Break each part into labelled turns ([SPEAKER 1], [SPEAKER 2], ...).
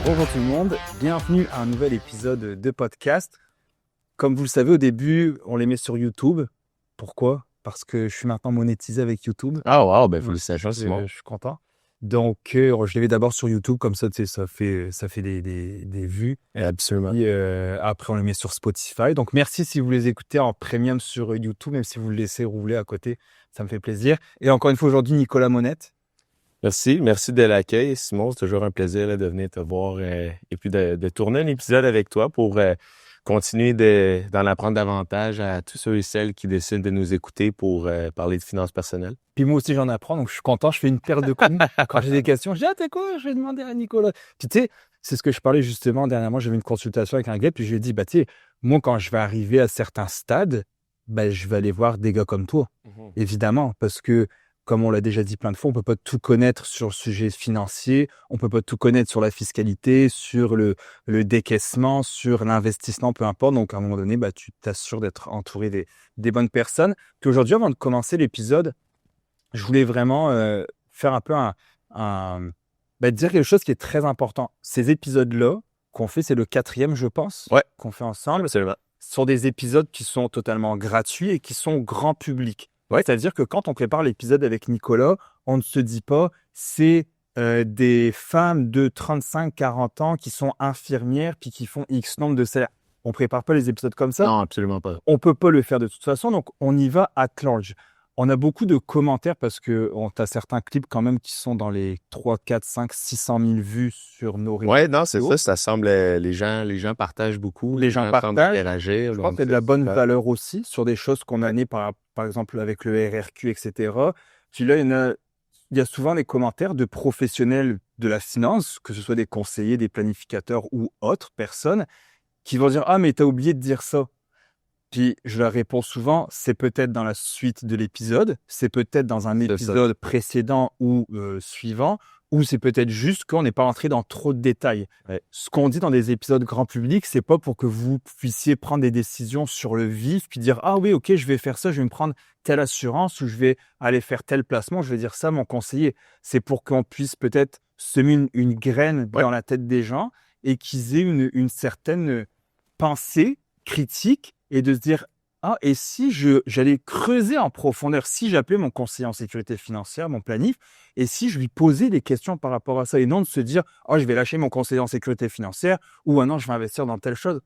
[SPEAKER 1] Bonjour tout le monde, bienvenue à un nouvel épisode de podcast. Comme vous le savez, au début, on les met sur YouTube. Pourquoi? Parce que je suis maintenant monétisé avec YouTube.
[SPEAKER 2] Ah wow, ben
[SPEAKER 1] Ouais,
[SPEAKER 2] félicitations, Simon.
[SPEAKER 1] je suis content. Donc, je les mets d'abord sur YouTube, comme ça, tu sais, ça fait des vues.
[SPEAKER 2] Absolument.
[SPEAKER 1] Puis, après, on les met sur Spotify. Donc, merci si vous les écoutez en premium sur YouTube, même si vous le laissez rouler à côté, ça me fait plaisir. Et encore une fois, aujourd'hui, Nicolas Monette.
[SPEAKER 2] Merci de l'accueil, Simon. C'est toujours un plaisir là, de venir te voir et puis de tourner un épisode avec toi pour continuer d'en apprendre davantage à tous ceux et celles qui décident de nous écouter pour parler de finances personnelles.
[SPEAKER 1] Puis moi aussi, j'en apprends, donc je suis content. Je fais une paire de coups. Quand j'ai des questions, je dis, ah, t'es quoi? Je vais demander à Nicolas. Puis tu sais, c'est ce que je parlais justement dernièrement. J'avais une consultation avec un gars, puis je lui ai dit, bah tu sais, moi, quand je vais arriver à certains stades, bah, je vais aller voir des gars comme toi, évidemment, parce que, comme on l'a déjà dit plein de fois, on peut pas tout connaître sur le sujet financier, on peut pas tout connaître sur la fiscalité, sur le décaissement, sur l'investissement, peu importe. Donc, à un moment donné, bah, tu t'assures d'être entouré des bonnes personnes. Puis aujourd'hui, avant de commencer l'épisode, je voulais vraiment faire un peu dire quelque chose qui est très important. Ces épisodes-là qu'on fait, c'est le 4e, je pense,
[SPEAKER 2] Ouais,
[SPEAKER 1] qu'on fait ensemble.
[SPEAKER 2] absolument.
[SPEAKER 1] Ce sont des épisodes qui sont totalement gratuits et qui sont grand public.
[SPEAKER 2] Ouais.
[SPEAKER 1] C'est-à-dire que quand on prépare l'épisode avec Nicolas, on ne se dit pas c'est des femmes de 35-40 ans qui sont infirmières puis qui font X nombre de salaires. On prépare pas les épisodes comme ça.
[SPEAKER 2] Non, absolument pas.
[SPEAKER 1] On peut pas le faire de toute façon, donc on y va at large. On a beaucoup de commentaires parce que on a certains clips quand même qui sont dans les 3, 4, 5, 600 000 vues sur nos réseaux.
[SPEAKER 2] Ouais, non, c'est ça semble, les gens partagent beaucoup.
[SPEAKER 1] Les gens
[SPEAKER 2] semblent
[SPEAKER 1] partagent.
[SPEAKER 2] interagir.
[SPEAKER 1] Je pense qu'il y a de la bonne valeur aussi sur des choses qu'on a nées par exemple avec le RRQ, etc. Puis là, il y a souvent des commentaires de professionnels de la finance, que ce soit des conseillers, des planificateurs ou autres personnes, qui vont dire « Ah, mais t'as oublié de dire ça ». Puis je leur réponds souvent, c'est peut-être dans la suite de l'épisode, c'est peut-être dans un épisode précédent ou suivant, ou c'est peut-être juste qu'on n'est pas entré dans trop de détails.
[SPEAKER 2] Ouais.
[SPEAKER 1] Ce qu'on dit dans des épisodes grand public, c'est pas pour que vous puissiez prendre des décisions sur le vif, puis dire ah oui, ok, je vais faire ça, je vais me prendre telle assurance ou je vais aller faire tel placement, je vais dire ça à mon conseiller. C'est pour qu'on puisse peut-être semer une graine dans la tête des gens et qu'ils aient une certaine pensée critique et de se dire ah, et si j'allais creuser en profondeur, si j'appelais mon conseiller en sécurité financière, mon planif, et si je lui posais des questions par rapport à ça, et non de se dire oh, je vais lâcher mon conseiller en sécurité financière ou ah non, je vais investir dans telle chose.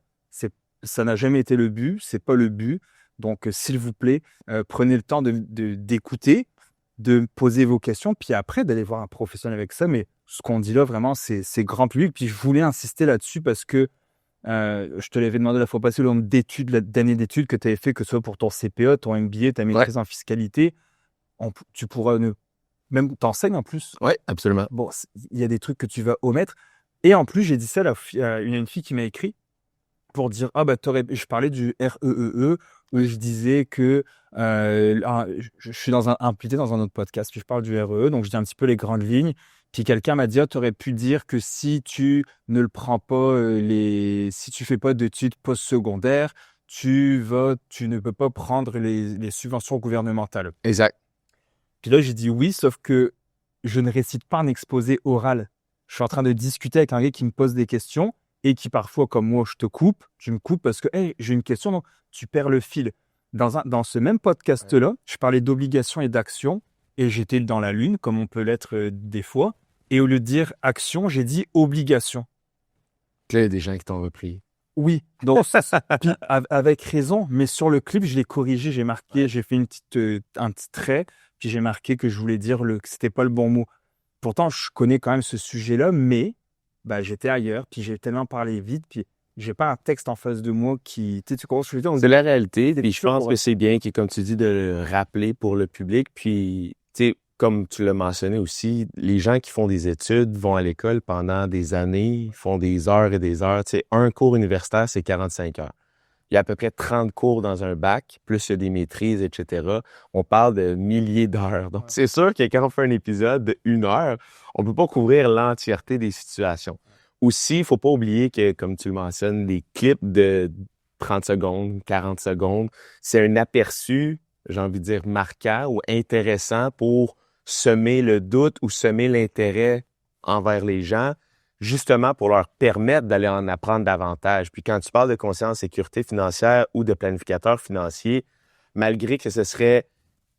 [SPEAKER 1] Ça n'a jamais été le but, c'est pas le but. Donc, s'il vous plaît, prenez le temps d'écouter, de poser vos questions, puis après d'aller voir un professionnel avec ça. Mais ce qu'on dit là, vraiment, c'est grand public. Puis je voulais insister là-dessus parce que je te l'avais demandé la fois passée, le nombre d'années d'études que tu avais fait, que ce soit pour ton CPA, ton MBA, ta maîtrise en fiscalité. Tu pourras même t'enseignes en plus.
[SPEAKER 2] Oui, absolument.
[SPEAKER 1] Bon, il y a des trucs que tu vas omettre. Et en plus, j'ai dit ça à une fille qui m'a écrit pour dire ah bah je parlais du REEE où je disais que je suis impliqué dans un autre podcast puis je parle du REE, donc je dis un petit peu les grandes lignes. Puis quelqu'un m'a dit tu aurais pu dire que si tu ne le prends pas si tu fais pas d'études postsecondaires, tu ne peux pas prendre les subventions gouvernementales.
[SPEAKER 2] Exact.
[SPEAKER 1] Puis là j'ai dit oui, sauf que je ne récite pas un exposé oral. Je suis en train de discuter avec un gars qui me pose des questions et qui parfois, comme moi, tu me coupes parce que hey, j'ai une question, donc tu perds le fil. Dans ce même podcast-là, je parlais d'obligation et d'action et j'étais dans la lune, comme on peut l'être des fois. Et au lieu de dire action, j'ai dit obligation.
[SPEAKER 2] Là, il y a des gens qui t'ont repris.
[SPEAKER 1] Oui, donc puis, avec raison, mais sur le clip, je l'ai corrigé, j'ai marqué, j'ai fait un petit trait, puis j'ai marqué que je voulais dire que c'était pas le bon mot. Pourtant, je connais quand même ce sujet-là, mais j'étais ailleurs, puis j'ai tellement parlé vite, puis j'ai pas un texte en face de moi qui... Tu comprends ce que je veux dire?
[SPEAKER 2] C'est la réalité, puis je
[SPEAKER 1] sûr
[SPEAKER 2] pense que c'est bien, comme tu dis, de le rappeler pour le public. Puis, tu sais, comme tu l'as mentionné aussi, les gens qui font des études vont à l'école pendant des années, font des heures et des heures. Tu sais, un cours universitaire, c'est 45 heures. Il y a à peu près 30 cours dans un bac, plus il y a des maîtrises, etc. On parle de milliers d'heures. Donc, c'est sûr que quand on fait un épisode de 1 heure, on ne peut pas couvrir l'entièreté des situations. Aussi, il ne faut pas oublier que, comme tu le mentionnes, les clips de 30 secondes, 40 secondes, c'est un aperçu, j'ai envie de dire, marquant ou intéressant pour semer le doute ou semer l'intérêt envers les gens. justement pour leur permettre d'aller en apprendre davantage. Puis quand tu parles de conseiller en sécurité financière ou de planificateur financier, malgré que ce serait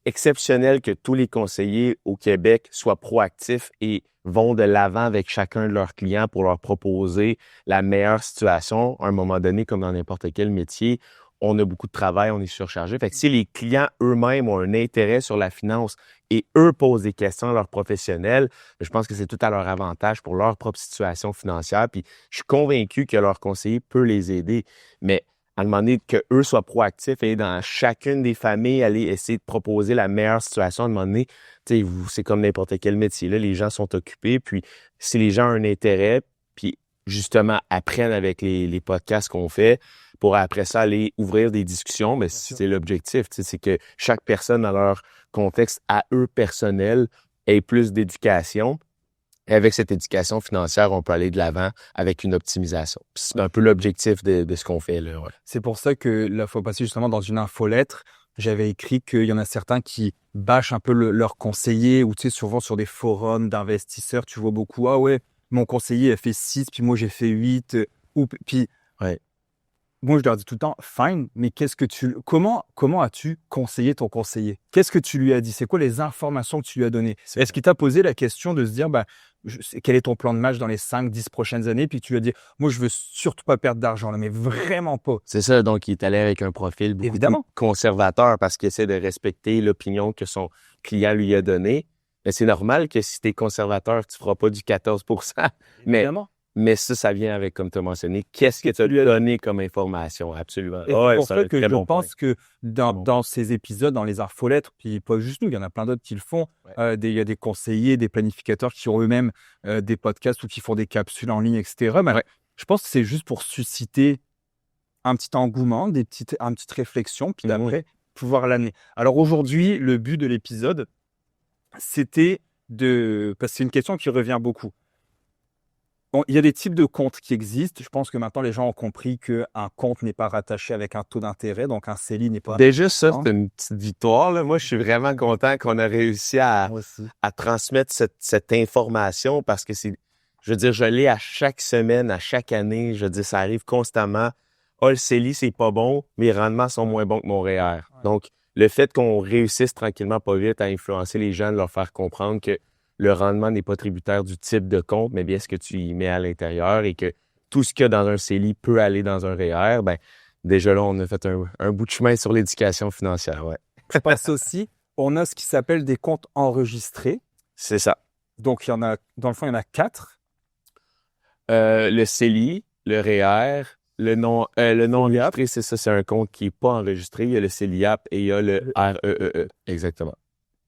[SPEAKER 2] exceptionnel que tous les conseillers au Québec soient proactifs et vont de l'avant avec chacun de leurs clients pour leur proposer la meilleure situation, à un moment donné, comme dans n'importe quel métier, on a beaucoup de travail, on est surchargé. Fait que si les clients eux-mêmes ont un intérêt sur la finance et eux posent des questions à leurs professionnels, je pense que c'est tout à leur avantage pour leur propre situation financière. Puis je suis convaincu que leur conseiller peut les aider. Mais à un moment donné, qu'eux soient proactifs et dans chacune des familles, aller essayer de proposer la meilleure situation. À un moment donné, c'est comme n'importe quel métier. Là, les gens sont occupés. Puis si les gens ont un intérêt, puis justement apprennent avec les podcasts qu'on fait, pour après ça aller ouvrir des discussions, mais c'est l'objectif, c'est que chaque personne dans leur contexte à eux personnel ait plus d'éducation. Et avec cette éducation financière, on peut aller de l'avant avec une optimisation. Puis c'est un peu l'objectif de ce qu'on fait là. Ouais.
[SPEAKER 1] C'est pour ça que la fois passée, justement, dans une infolettre, j'avais écrit qu'il y en a certains qui bâchent un peu leur conseiller, ou tu sais, souvent sur des forums d'investisseurs, tu vois beaucoup, ah ouais, mon conseiller a fait 6, puis moi j'ai fait 8, ou puis
[SPEAKER 2] Ouais.
[SPEAKER 1] moi, je leur dis tout le temps, fine, mais comment as-tu conseillé ton conseiller? Qu'est-ce que tu lui as dit? C'est quoi les informations que tu lui as données? Est-ce qu'il t'a posé la question de se dire, quel est ton plan de match dans les 5-10 prochaines années? Puis tu lui as dit, moi, je veux surtout pas perdre d'argent, là, mais vraiment pas.
[SPEAKER 2] C'est ça, donc il est allé avec un profil beaucoup plus conservateur parce qu'il essaie de respecter l'opinion que son client lui a donnée. Mais c'est normal que si tu es conservateur, tu ne feras pas du 14%.
[SPEAKER 1] Évidemment.
[SPEAKER 2] Mais ça vient avec, comme tu as mentionné, qu'est-ce que tu as donné comme information? Absolument.
[SPEAKER 1] Et c'est pour ça que je pense que dans ces épisodes, dans les infolettres, puis pas juste nous, il y en a plein d'autres qui le font.
[SPEAKER 2] Ouais.
[SPEAKER 1] Il y a des conseillers, des planificateurs qui ont eux-mêmes des podcasts ou qui font des capsules en ligne, etc. Mais je pense que c'est juste pour susciter un petit engouement, une petite réflexion, puis après, pouvoir l'amener. Alors aujourd'hui, le but de l'épisode, c'était parce que c'est une question qui revient beaucoup. Bon, il y a des types de comptes qui existent. Je pense que maintenant, les gens ont compris qu'un compte n'est pas rattaché avec un taux d'intérêt, donc un CELI n'est pas...
[SPEAKER 2] Déjà, ça, c'est une petite victoire. Là. Moi, je suis vraiment content qu'on a réussi à transmettre cette information parce que je veux dire, je l'ai à chaque semaine, à chaque année. Je veux dire, ça arrive constamment. Ah, le CELI, c'est pas bon, mes rendements sont moins bons que mon REER. Ouais. Donc, le fait qu'on réussisse tranquillement, pas vite, à influencer les gens, de leur faire comprendre que le rendement n'est pas tributaire du type de compte, mais bien ce que tu y mets à l'intérieur et que tout ce qu'il y a dans un CELI peut aller dans un REER, déjà là, on a fait un bout de chemin sur l'éducation financière. Ouais.
[SPEAKER 1] Je pense aussi, on a ce qui s'appelle des comptes enregistrés.
[SPEAKER 2] C'est ça.
[SPEAKER 1] Donc, dans le fond, il y en a 4.
[SPEAKER 2] Le CELI, le REER, le non enregistré, c'est ça, c'est un compte qui n'est pas enregistré. Il y a le CELIAP et il y a le REEE. Exactement.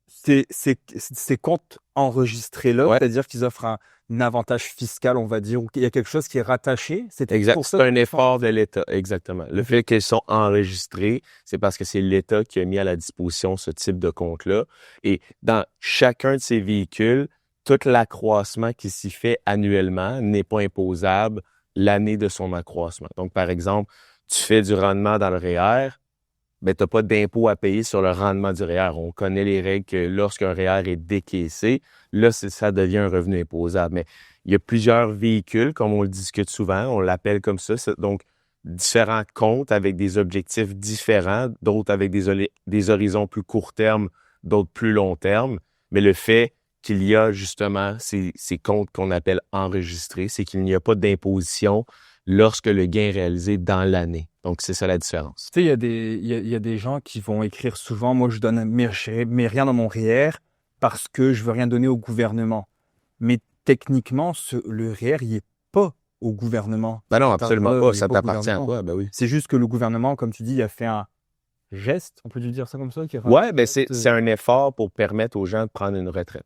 [SPEAKER 1] Ces comptes enregistrés-là, c'est-à-dire qu'ils offrent un avantage fiscal, on va dire, ou qu'il y a quelque chose qui est rattaché.
[SPEAKER 2] C'est un effort de l'État, exactement. Le fait qu'ils sont enregistrés, c'est parce que c'est l'État qui a mis à la disposition ce type de compte-là. Et dans chacun de ces véhicules, tout l'accroissement qui s'y fait annuellement n'est pas imposable l'année de son accroissement. Donc, par exemple, tu fais du rendement dans le REER, tu n'as pas d'impôt à payer sur le rendement du REER. On connaît les règles que lorsqu'un REER est décaissé, là, ça devient un revenu imposable. Mais il y a plusieurs véhicules, comme on le discute souvent, on l'appelle comme ça. Donc, différents comptes avec des objectifs différents, d'autres avec des horizons plus court terme, d'autres plus long terme. Mais le fait qu'il y a justement ces comptes qu'on appelle enregistrés, c'est qu'il n'y a pas d'imposition lorsque le gain est réalisé dans l'année. Donc, c'est ça la différence.
[SPEAKER 1] Tu sais, il y a des gens qui vont écrire souvent, moi, je mets rien dans mon REER parce que je veux rien donner au gouvernement. Mais techniquement, le REER, il n'est pas au gouvernement.
[SPEAKER 2] Non, absolument pas. Ça t'appartient à toi. Oui.
[SPEAKER 1] C'est juste que le gouvernement, comme tu dis, il a fait un geste, on peut dire ça comme ça?
[SPEAKER 2] C'est un effort pour permettre aux gens de prendre une retraite.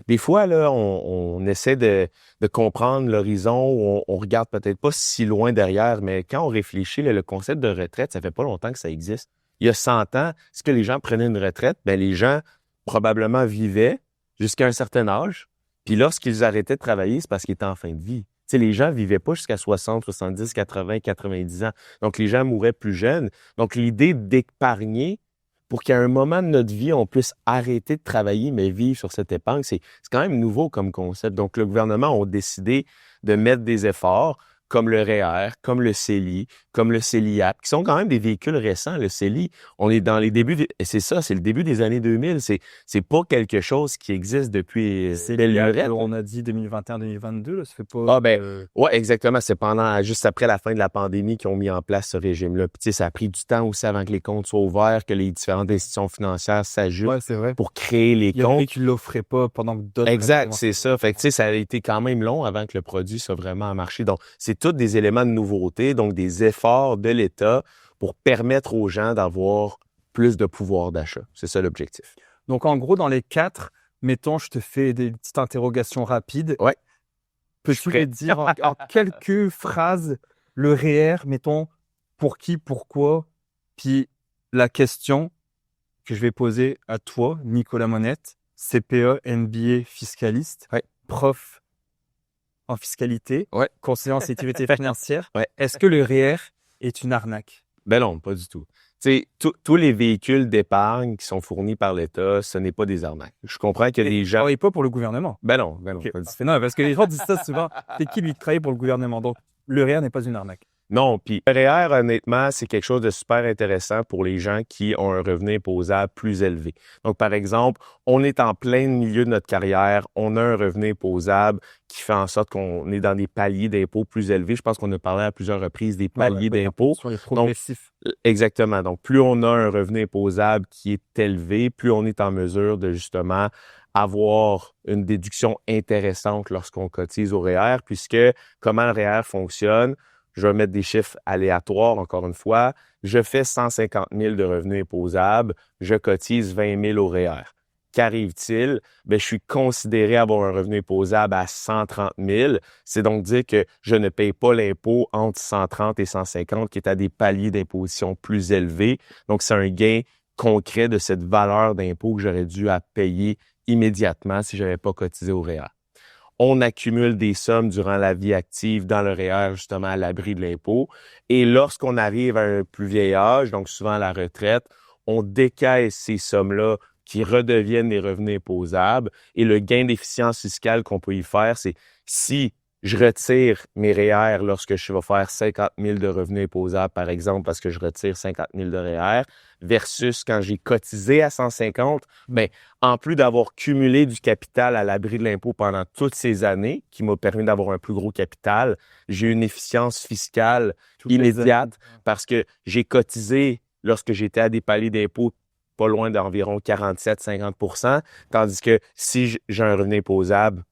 [SPEAKER 2] Des fois, là, on essaie de comprendre l'horizon, on regarde peut-être pas si loin derrière, mais quand on réfléchit, le concept de retraite, ça fait pas longtemps que ça existe. Il y a 100 ans, est-ce que les gens prenaient une retraite? Les gens probablement vivaient jusqu'à un certain âge, puis lorsqu'ils arrêtaient de travailler, c'est parce qu'ils étaient en fin de vie. Les gens ne vivaient pas jusqu'à 60, 70, 80, 90 ans. Donc, les gens mouraient plus jeunes. Donc, l'idée d'épargner pour qu'à un moment de notre vie, on puisse arrêter de travailler, mais vivre sur cette épargne, c'est quand même nouveau comme concept. Donc, le gouvernement a décidé de mettre des efforts, comme le REER, comme le CELI, comme le CELIAP, qui sont quand même des véhicules récents. Le CELI, on est dans les débuts, et c'est ça, c'est le début des années 2000. C'est pas quelque chose qui existe depuis belle lurette.
[SPEAKER 1] On a dit 2021-2022, là, ça fait pas...
[SPEAKER 2] Ah ben, ouais, exactement. C'est juste après la fin de la pandémie qu'ils ont mis en place ce régime-là. Puis, tu sais, ça a pris du temps aussi avant que les comptes soient ouverts, que les différentes institutions financières s'ajustent
[SPEAKER 1] Ouais, c'est vrai.
[SPEAKER 2] pour créer les
[SPEAKER 1] Il y a
[SPEAKER 2] comptes.
[SPEAKER 1] des qui l'offraient pas pendant que d'autres...
[SPEAKER 2] Exact, c'est ça. Fait que, tu sais, ça a été quand même long avant que le produit soit vraiment marché. Donc, c'est tous des éléments de nouveauté, donc des efforts de l'État pour permettre aux gens d'avoir plus de pouvoir d'achat. C'est ça l'objectif.
[SPEAKER 1] Donc, en gros, dans les 4, mettons, je te fais des petites interrogations rapides.
[SPEAKER 2] Ouais.
[SPEAKER 1] Peux-tu me dire en quelques phrases le REER, mettons, pour qui, pourquoi, puis la question que je vais poser à toi, Nicolas Monette, CPA, MBA, fiscaliste,
[SPEAKER 2] Ouais.
[SPEAKER 1] prof en fiscalité,
[SPEAKER 2] Ouais.
[SPEAKER 1] conseiller en sécurité financière.
[SPEAKER 2] Ouais.
[SPEAKER 1] Est-ce que le REER est une arnaque?
[SPEAKER 2] Ben non, pas du tout. Tu sais, tous les véhicules d'épargne qui sont fournis par l'État, ce n'est pas des arnaques. Je comprends que les gens...
[SPEAKER 1] Et pas pour le gouvernement.
[SPEAKER 2] Ben non,
[SPEAKER 1] Okay.
[SPEAKER 2] pas du tout.
[SPEAKER 1] Non, parce que les gens disent ça souvent. C'est qui lui travaille pour le gouvernement? Donc, le REER n'est pas une arnaque.
[SPEAKER 2] Non, puis le REER, honnêtement, c'est quelque chose de super intéressant pour les gens qui ont un revenu imposable plus élevé. Donc, par exemple, on est en plein milieu de notre carrière, on a un revenu imposable qui fait en sorte qu'on est dans des paliers d'impôts plus élevés. Je pense qu'on a parlé à plusieurs reprises des paliers d'impôts.
[SPEAKER 1] Sur les progressifs.
[SPEAKER 2] Donc, exactement. Donc, plus on a un revenu imposable qui est élevé, plus on est en mesure de justement avoir une déduction intéressante lorsqu'on cotise au REER, puisque comment le REER fonctionne, je vais mettre des chiffres aléatoires, encore une fois. Je fais 150 000 de revenus imposables, je cotise 20 000 au REER. Qu'arrive-t-il? Ben, je suis considéré avoir un revenu imposable à 130 000. C'est donc dire que je ne paye pas l'impôt entre 130 et 150, qui est à des paliers d'imposition plus élevés. Donc, c'est un gain concret de cette valeur d'impôt que j'aurais dû à payer immédiatement si je n'avais pas cotisé au REER. On accumule des sommes durant la vie active dans le REER, justement, à l'abri de l'impôt. Et lorsqu'on arrive à un plus vieil âge, donc souvent à la retraite, on décaisse ces sommes-là qui redeviennent des revenus imposables. Et le gain d'efficience fiscale qu'on peut y faire, c'est si je retire mes REER lorsque je vais faire 50 000 de revenus imposables, par exemple, parce que je retire 50 000 de REER, versus quand j'ai cotisé à 150, bien, en plus d'avoir cumulé du capital à l'abri de l'impôt pendant toutes ces années, qui m'a permis d'avoir un plus gros capital, j'ai une efficience fiscale immédiate parce que j'ai cotisé lorsque j'étais à des paliers d'impôt pas loin d'environ 47-50 %, tandis que si j'ai un revenu imposable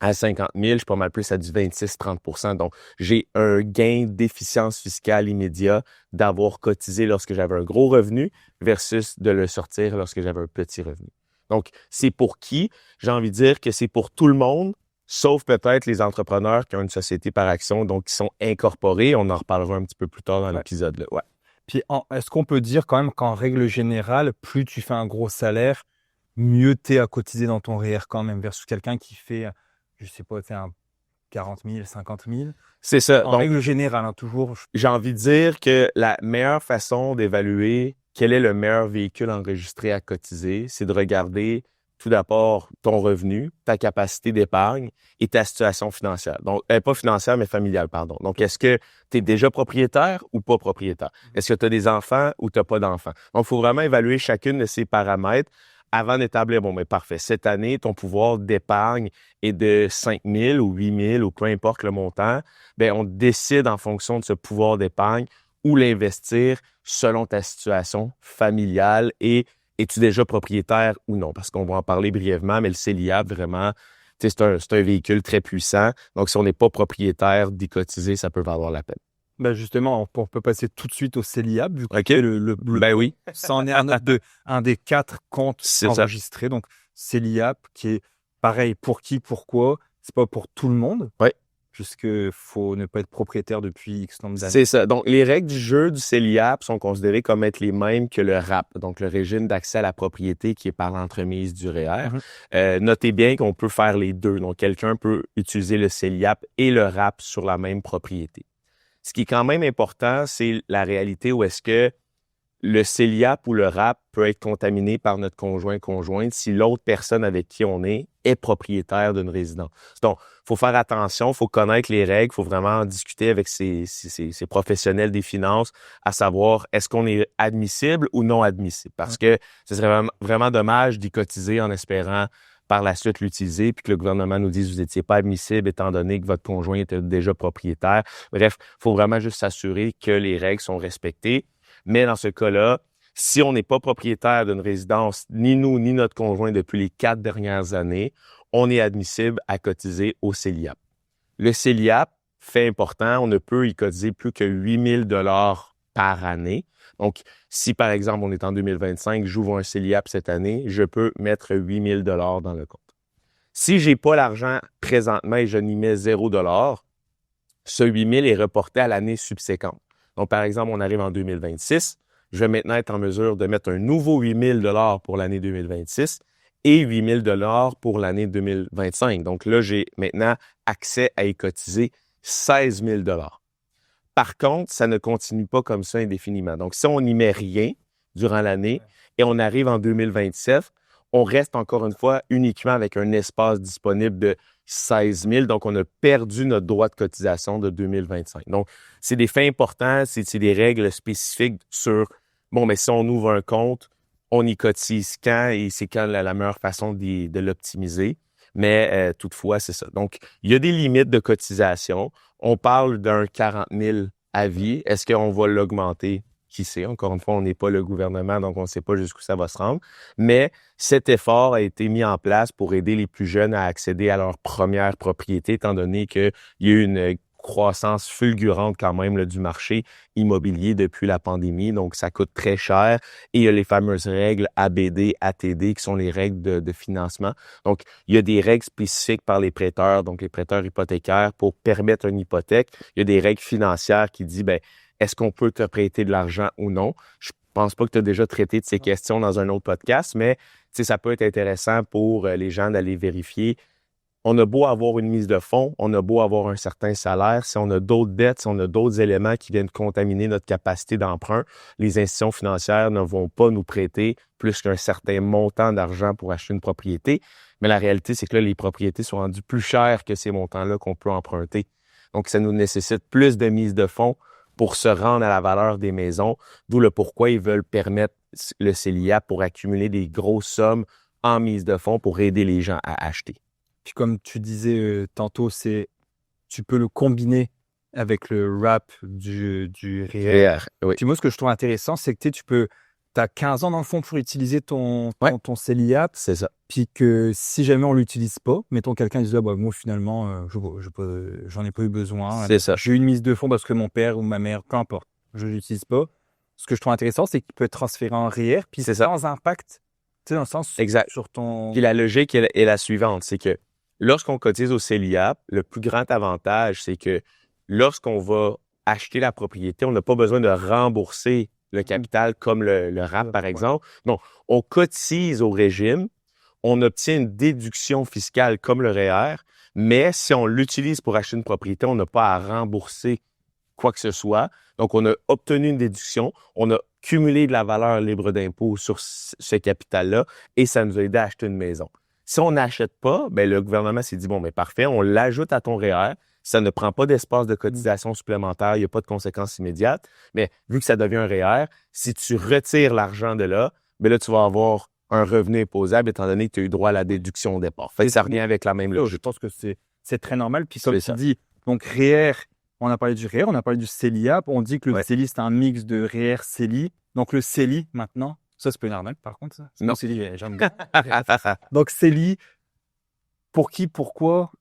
[SPEAKER 2] à 50 000, je suis pas mal plus à du 26-30 %. Donc, j'ai un gain d'efficience fiscale immédiat d'avoir cotisé lorsque j'avais un gros revenu versus de le sortir lorsque j'avais un petit revenu. Donc, c'est pour qui? J'ai envie de dire que c'est pour tout le monde, sauf peut-être les entrepreneurs qui ont une société par action, donc qui sont incorporés. On en reparlera un petit peu plus tard dans l'épisode. Là. Ouais.
[SPEAKER 1] Puis, est-ce qu'on peut dire quand même qu'en règle générale, plus tu fais un gros salaire, mieux tu es à cotiser dans ton REER quand même, versus quelqu'un qui fait, je sais pas, un 40 000, 50 000.
[SPEAKER 2] C'est ça.
[SPEAKER 1] En règle générale, toujours.
[SPEAKER 2] J'ai envie de dire que la meilleure façon d'évaluer quel est le meilleur véhicule enregistré à cotiser, c'est de regarder tout d'abord ton revenu, ta capacité d'épargne et ta situation financière. Donc, pas financière, mais familiale, pardon. Donc, est-ce que tu es déjà propriétaire ou pas propriétaire? Est-ce que tu as des enfants ou tu n'as pas d'enfants? Donc, il faut vraiment évaluer chacune de ces paramètres avant d'établir, bon, mais parfait, cette année, ton pouvoir d'épargne est de 5 000 ou 8 000 ou peu importe le montant, bien, on décide en fonction de ce pouvoir d'épargne où l'investir selon ta situation familiale et es-tu déjà propriétaire ou non? Parce qu'on va en parler brièvement, mais le CELIAP, vraiment, c'est un véhicule très puissant. Donc, si on n'est pas propriétaire, d'y cotiser, ça peut valoir la peine.
[SPEAKER 1] Ben justement, on peut passer tout de suite au CELIAP, vu
[SPEAKER 2] que ben oui.
[SPEAKER 1] Ça en est un des 4 comptes enregistrés. Donc, CELIAP, qui est pareil, pour qui, pourquoi, c'est pas pour tout le monde.
[SPEAKER 2] Oui.
[SPEAKER 1] Puisqu'il faut ne pas être propriétaire depuis X nombre d'années.
[SPEAKER 2] C'est ça. Donc, les règles du jeu du CELIAP sont considérées comme être les mêmes que le RAP, donc le régime d'accès à la propriété qui est par l'entremise du REER. Notez bien qu'on peut faire les deux. Donc, quelqu'un peut utiliser le CELIAP et le RAP sur la même propriété. Ce qui est quand même important, c'est la réalité où est-ce que le CELIAP ou le RAP peut être contaminé par notre conjointe si l'autre personne avec qui on est propriétaire d'une résidence. Donc, il faut faire attention, il faut connaître les règles, il faut vraiment discuter avec ces professionnels des finances à savoir est-ce qu'on est admissible ou non admissible. Parce que ce serait vraiment dommage d'y cotiser en espérant par la suite l'utiliser, puis que le gouvernement nous dise vous n'étiez pas admissible étant donné que votre conjoint était déjà propriétaire. Bref, il faut vraiment juste s'assurer que les règles sont respectées. Mais dans ce cas-là, si on n'est pas propriétaire d'une résidence, ni nous, ni notre conjoint depuis les 4 dernières années, on est admissible à cotiser au CELIAP. Le CELIAP, fait important, on ne peut y cotiser plus que 8 000 $ par année. Donc, si par exemple, on est en 2025, j'ouvre un CELIAP cette année, je peux mettre 8 000 $ dans le compte. Si j'ai pas l'argent présentement et je n'y mets 0 $, ce 8 000 est reporté à l'année subséquente. Donc, par exemple, on arrive en 2026, je vais maintenant être en mesure de mettre un nouveau 8 000 $ pour l'année 2026 et 8 000 $ pour l'année 2025. Donc là, j'ai maintenant accès à y cotiser 16 000 $. Par contre, ça ne continue pas comme ça indéfiniment. Donc, si on n'y met rien durant l'année et on arrive en 2027, on reste encore une fois uniquement avec un espace disponible de 16 000. Donc, on a perdu notre droit de cotisation de 2025. Donc, c'est des faits importants, c'est des règles spécifiques sur, bon, mais si on ouvre un compte, on y cotise quand et c'est quand la meilleure façon de l'optimiser. Mais toutefois, c'est ça. Donc, il y a des limites de cotisation. On parle d'un 40 000 à vie. Est-ce qu'on va l'augmenter? Qui sait? Encore une fois, on n'est pas le gouvernement, donc on ne sait pas jusqu'où ça va se rendre. Mais cet effort a été mis en place pour aider les plus jeunes à accéder à leur première propriété, étant donné qu'il y a eu une croissance fulgurante quand même là, du marché immobilier depuis la pandémie. Donc, ça coûte très cher. Et il y a les fameuses règles ABD, ATD, qui sont les règles de financement. Donc, il y a des règles spécifiques par les prêteurs, donc les prêteurs hypothécaires, pour permettre une hypothèque. Il y a des règles financières qui disent, ben, est-ce qu'on peut te prêter de l'argent ou non? Je pense pas que tu as déjà traité de ces questions dans un autre podcast, mais ça peut être intéressant pour les gens d'aller vérifier. On a beau avoir une mise de fonds, on a beau avoir un certain salaire, si on a d'autres dettes, si on a d'autres éléments qui viennent contaminer notre capacité d'emprunt, les institutions financières ne vont pas nous prêter plus qu'un certain montant d'argent pour acheter une propriété. Mais la réalité, c'est que là, les propriétés sont rendues plus chères que ces montants-là qu'on peut emprunter. Donc, ça nous nécessite plus de mise de fonds pour se rendre à la valeur des maisons, d'où le pourquoi ils veulent permettre le CELIAP pour accumuler des grosses sommes en mise de fonds pour aider les gens à acheter.
[SPEAKER 1] Puis comme tu disais tantôt, tu peux le combiner avec le RAP du REER.
[SPEAKER 2] Oui.
[SPEAKER 1] Puis moi, ce que je trouve intéressant, c'est que tu as 15 ans dans le fond pour utiliser ton CELIAP.
[SPEAKER 2] C'est ça.
[SPEAKER 1] Puis que si jamais on l'utilise pas, mettons quelqu'un dit moi finalement, j'en ai pas eu besoin.
[SPEAKER 2] C'est ça.
[SPEAKER 1] J'ai eu une mise de fonds parce que mon père ou ma mère, peu importe, je l'utilise pas. Ce que je trouve intéressant, c'est qu'il peut être transféré en REER, puis
[SPEAKER 2] c'est ça.
[SPEAKER 1] sans impact, tu sais, dans le sens
[SPEAKER 2] exact.
[SPEAKER 1] sur ton...
[SPEAKER 2] Puis la logique est la suivante, c'est que lorsqu'on cotise au CELIAP, le plus grand avantage, c'est que lorsqu'on va acheter la propriété, on n'a pas besoin de rembourser le capital comme le RAP, par exemple. Non, on cotise au régime, on obtient une déduction fiscale comme le REER, mais si on l'utilise pour acheter une propriété, on n'a pas à rembourser quoi que ce soit. Donc, on a obtenu une déduction, on a cumulé de la valeur libre d'impôt sur ce capital-là et ça nous a aidé à acheter une maison. Si on n'achète pas, ben le gouvernement s'est dit, bon, mais parfait, on l'ajoute à ton REER, ça ne prend pas d'espace de cotisation supplémentaire, il n'y a pas de conséquences immédiates, mais vu que ça devient un REER, si tu retires l'argent de là, ben là, tu vas avoir un revenu imposable étant donné que tu as eu droit à la déduction au départ. Fait que ça revient avec la même logique.
[SPEAKER 1] Je pense que c'est très normal. Puis comme tu dis, donc REER, on a parlé du REER, on a parlé du CELIAP, on dit que le CELI, c'est un mix de REER, CELI. Donc le CELI, maintenant, ça c'est pas une arnaque par contre, ça.
[SPEAKER 2] Non.
[SPEAKER 1] CELI, j'aime bien. Donc CELI, pour qui, pourquoi?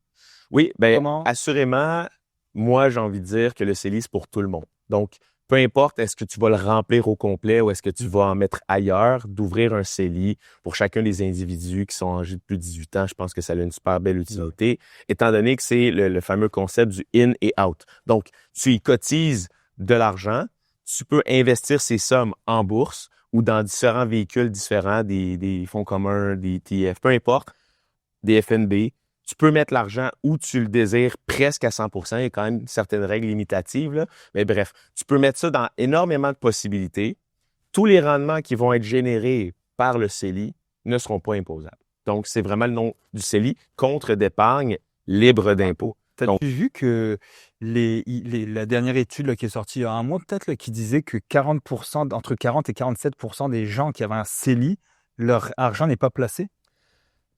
[SPEAKER 2] Oui, ben
[SPEAKER 1] comment?
[SPEAKER 2] Assurément, moi j'ai envie de dire que le CELI, c'est pour tout le monde. Donc, peu importe est-ce que tu vas le remplir au complet ou est-ce que tu vas en mettre ailleurs, d'ouvrir un CELI pour chacun des individus qui sont âgés de plus de 18 ans, je pense que ça a une super belle utilité, étant donné que c'est le fameux concept du in et out. Donc, tu y cotises de l'argent, tu peux investir ces sommes en bourse ou dans différents véhicules différents, des fonds communs, des ETF, peu importe, des FNB. Tu peux mettre l'argent où tu le désires presque à 100%. Il y a quand même certaines règles limitatives, là. Mais bref, tu peux mettre ça dans énormément de possibilités. tous les rendements qui vont être générés par le CELI ne seront pas imposables. Donc, c'est vraiment le nom du CELI, compte d'épargne libre d'impôt.
[SPEAKER 1] T'as-tu vu que la dernière étude là, qui est sortie il y a un mois peut-être, là, qui disait que 40%, entre 40 et 47% des gens qui avaient un CELI, leur argent n'est pas placé?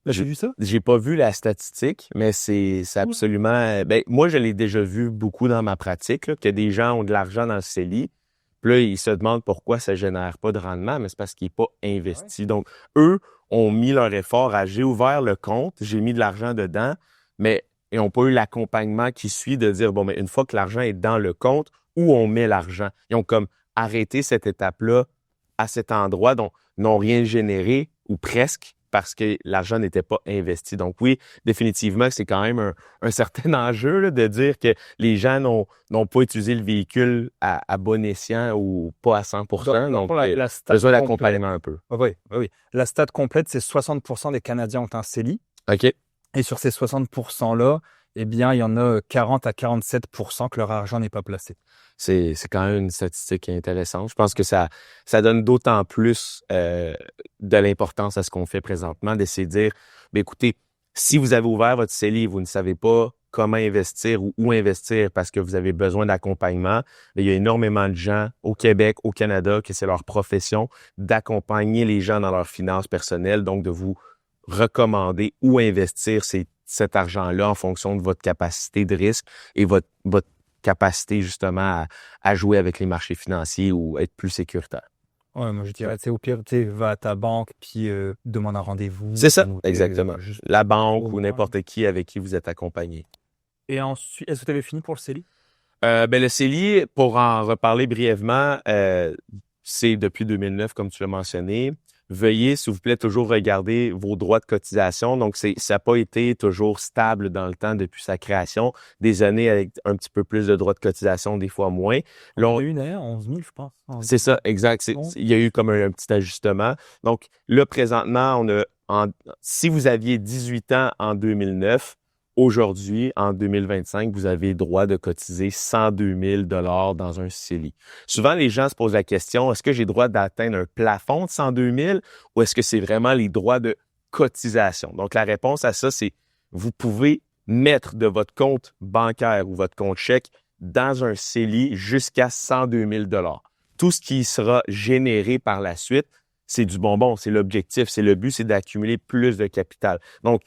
[SPEAKER 1] Là, j'ai vu ça?
[SPEAKER 2] J'ai pas vu la statistique, mais c'est absolument... Ben, moi, je l'ai déjà vu beaucoup dans ma pratique, là, que des gens ont de l'argent dans le CELI, puis là, ils se demandent pourquoi ça génère pas de rendement, mais c'est parce qu'il n'est pas investi.
[SPEAKER 1] Ouais.
[SPEAKER 2] Donc, eux ont mis leur effort à « j'ai ouvert le compte, j'ai mis de l'argent dedans », mais ils n'ont pas eu l'accompagnement qui suit de dire « bon, mais une fois que l'argent est dans le compte, où on met l'argent? » Ils ont comme arrêté cette étape-là à cet endroit, donc n'ont rien généré, ou presque, parce que l'argent n'était pas investi. Donc oui, définitivement, c'est quand même un certain enjeu là, de dire que les gens n'ont pas utilisé le véhicule à bon escient ou pas à 100%. Donc,
[SPEAKER 1] la stat
[SPEAKER 2] besoin
[SPEAKER 1] complète.
[SPEAKER 2] d'accompagnement un peu.
[SPEAKER 1] Oui, oui. La stat complète, c'est 60% des Canadiens ont un CELI.
[SPEAKER 2] OK.
[SPEAKER 1] Et sur ces 60%-là, eh bien, il y en a 40 à 47% que leur argent n'est pas placé.
[SPEAKER 2] C'est quand même une statistique intéressante. Je pense que ça donne d'autant plus de l'importance à ce qu'on fait présentement, d'essayer de dire, bien, écoutez, si vous avez ouvert votre CELI et vous ne savez pas comment investir ou où investir parce que vous avez besoin d'accompagnement, il y a énormément de gens au Québec, au Canada, que c'est leur profession d'accompagner les gens dans leurs finances personnelles, donc de vous recommander où investir cet argent-là en fonction de votre capacité de risque et votre capacité justement à jouer avec les marchés financiers ou être plus sécuritaire.
[SPEAKER 1] Ouais, moi je dirais, au pire, va à ta banque puis demande un rendez-vous.
[SPEAKER 2] C'est ça,
[SPEAKER 1] ou,
[SPEAKER 2] exactement.
[SPEAKER 1] juste
[SPEAKER 2] La banque
[SPEAKER 1] au
[SPEAKER 2] ou
[SPEAKER 1] moins.
[SPEAKER 2] n'importe qui avec qui vous êtes accompagné.
[SPEAKER 1] Et ensuite, est-ce que tu avais fini pour le CELI?
[SPEAKER 2] Ben, le CELI, pour en reparler brièvement, c'est depuis 2009, comme tu l'as mentionné. Veuillez, s'il vous plaît, toujours regarder vos droits de cotisation. Donc, ça n'a pas été toujours stable dans le temps depuis sa création. Des années avec un petit peu plus de droits de cotisation, des fois moins. Là,
[SPEAKER 1] On a eu d'ailleurs 11 000, je pense.
[SPEAKER 2] c'est ça, exact. Il y a eu comme un petit ajustement. Donc, là, présentement, si vous aviez 18 ans en 2009, aujourd'hui, en 2025, vous avez droit de cotiser 102 000 dans un CELI. Souvent, les gens se posent la question, est-ce que j'ai droit d'atteindre un plafond de 102 000 ou est-ce que c'est vraiment les droits de cotisation? Donc, la réponse à ça, c'est vous pouvez mettre de votre compte bancaire ou votre compte chèque dans un CELI jusqu'à 102 000 Tout ce qui sera généré par la suite, c'est du bonbon, c'est l'objectif, c'est le but, c'est d'accumuler plus de capital. Donc,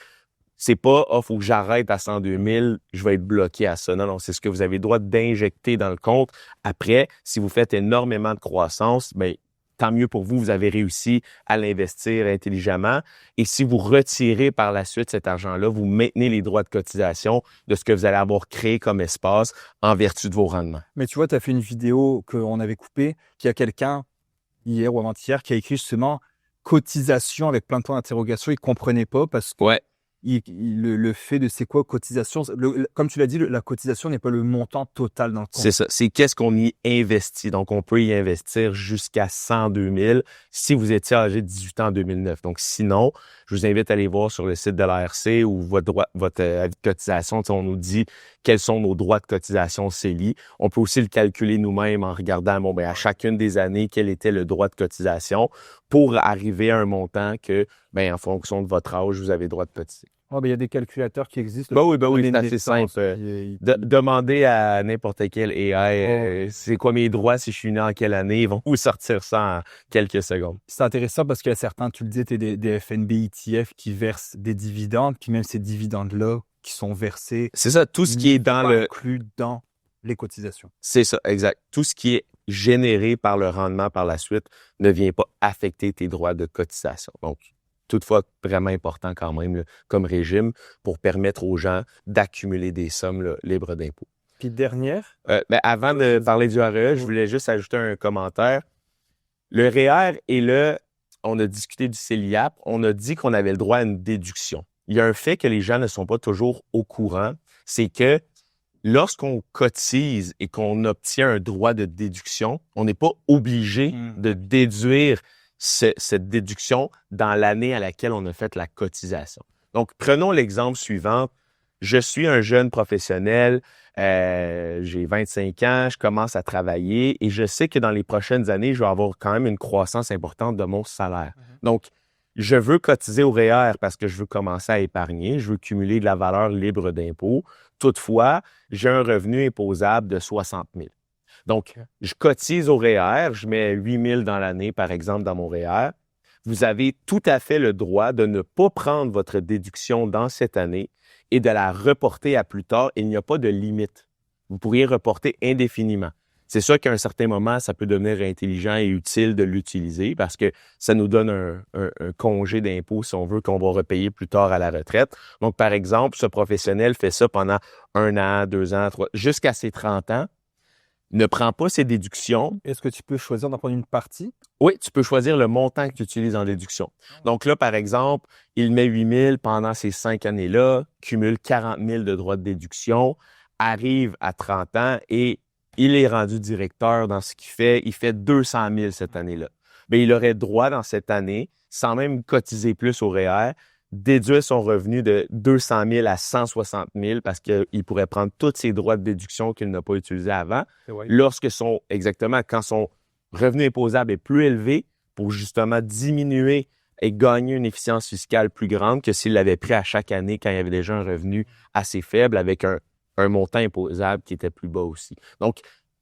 [SPEAKER 2] c'est pas « faut que j'arrête à 102 000, je vais être bloqué à ça ». Non, non, c'est ce que vous avez le droit d'injecter dans le compte. Après, si vous faites énormément de croissance, bien, tant mieux pour vous, vous avez réussi à l'investir intelligemment. Et si vous retirez par la suite cet argent-là, vous maintenez les droits de cotisation de ce que vous allez avoir créé comme espace en vertu de vos rendements.
[SPEAKER 1] Mais tu vois, tu as fait une vidéo qu'on avait coupée, qu'il y a quelqu'un, hier ou avant-hier, qui a écrit justement cotisation avec plein de points d'interrogation. Il ne comprenait pas parce que
[SPEAKER 2] Ouais.
[SPEAKER 1] le fait de c'est quoi cotisation, comme tu l'as dit, la cotisation n'est pas le montant total dans le compte.
[SPEAKER 2] C'est ça. C'est qu'est-ce qu'on y investit. Donc, on peut y investir jusqu'à 102 000 si vous étiez âgé de 18 ans en 2009. Donc, sinon, je vous invite à aller voir sur le site de l'ARC ou votre avis de cotisation. On nous dit quels sont nos droits de cotisation CELI. On peut aussi le calculer nous-mêmes en regardant à chacune des années quel était le droit de cotisation pour arriver à un montant que, en fonction de votre âge, vous avez le droit de cotiser.
[SPEAKER 1] Il y a des calculateurs qui existent.
[SPEAKER 2] Oui, c'est assez simple. Demandez à n'importe quel AI c'est quoi mes droits si je suis né en quelle année. Ils vont vous sortir ça en quelques secondes.
[SPEAKER 1] C'est intéressant parce qu'il y a certains, tu le disais, des FNB ETF qui versent des dividendes, puis même ces dividendes-là qui sont versés.
[SPEAKER 2] C'est ça, tout ce qui est
[SPEAKER 1] inclus dans les cotisations.
[SPEAKER 2] C'est ça, exact. Tout ce qui est généré par le rendement par la suite ne vient pas affecter tes droits de cotisation. Donc, toutefois, vraiment important quand même comme régime pour permettre aux gens d'accumuler des sommes libres d'impôts.
[SPEAKER 1] Puis dernière?
[SPEAKER 2] Avant de parler du REE, je voulais juste ajouter un commentaire. Le REER on a discuté du CELIAP, on a dit qu'on avait le droit à une déduction. Il y a un fait que les gens ne sont pas toujours au courant, c'est que lorsqu'on cotise et qu'on obtient un droit de déduction, on n'est pas obligé de déduire cette déduction dans l'année à laquelle on a fait la cotisation. Donc, prenons l'exemple suivant. je suis un jeune professionnel, j'ai 25 ans, je commence à travailler et je sais que dans les prochaines années, je vais avoir quand même une croissance importante de mon salaire. Donc, je veux cotiser au REER parce que je veux commencer à épargner, je veux cumuler de la valeur libre d'impôt. Toutefois, j'ai un revenu imposable de 60 000. Donc, je cotise au REER, je mets 8 000 dans l'année, par exemple, dans mon REER. Vous avez tout à fait le droit de ne pas prendre votre déduction dans cette année et de la reporter à plus tard. Il n'y a pas de limite. Vous pourriez reporter indéfiniment. C'est sûr qu'à un certain moment, ça peut devenir intelligent et utile de l'utiliser parce que ça nous donne un congé d'impôt, si on veut, qu'on va repayer plus tard à la retraite. Donc, par exemple, ce professionnel fait ça pendant 1 an, 2 ans, 3, jusqu'à ses 30 ans, ne prend pas ses déductions.
[SPEAKER 1] Est-ce que tu peux choisir d'en prendre une partie?
[SPEAKER 2] Oui, tu peux choisir le montant que tu utilises en déduction. Donc là, par exemple, il met 8 000 pendant ces 5 années-là, cumule 40 000 de droits de déduction, arrive à 30 ans et il est rendu directeur dans ce qu'il fait. Il fait 200 000 cette année-là. Bien, il aurait droit dans cette année, sans même cotiser plus au REER, déduire son revenu de 200 000 à 160 000 parce qu'il pourrait prendre tous ses droits de déduction qu'il n'a pas utilisés avant. Lorsque quand son revenu imposable est plus élevé pour justement diminuer et gagner une efficience fiscale plus grande que s'il l'avait pris à chaque année quand il y avait déjà un revenu assez faible avec un montant imposable qui était plus bas aussi. Donc,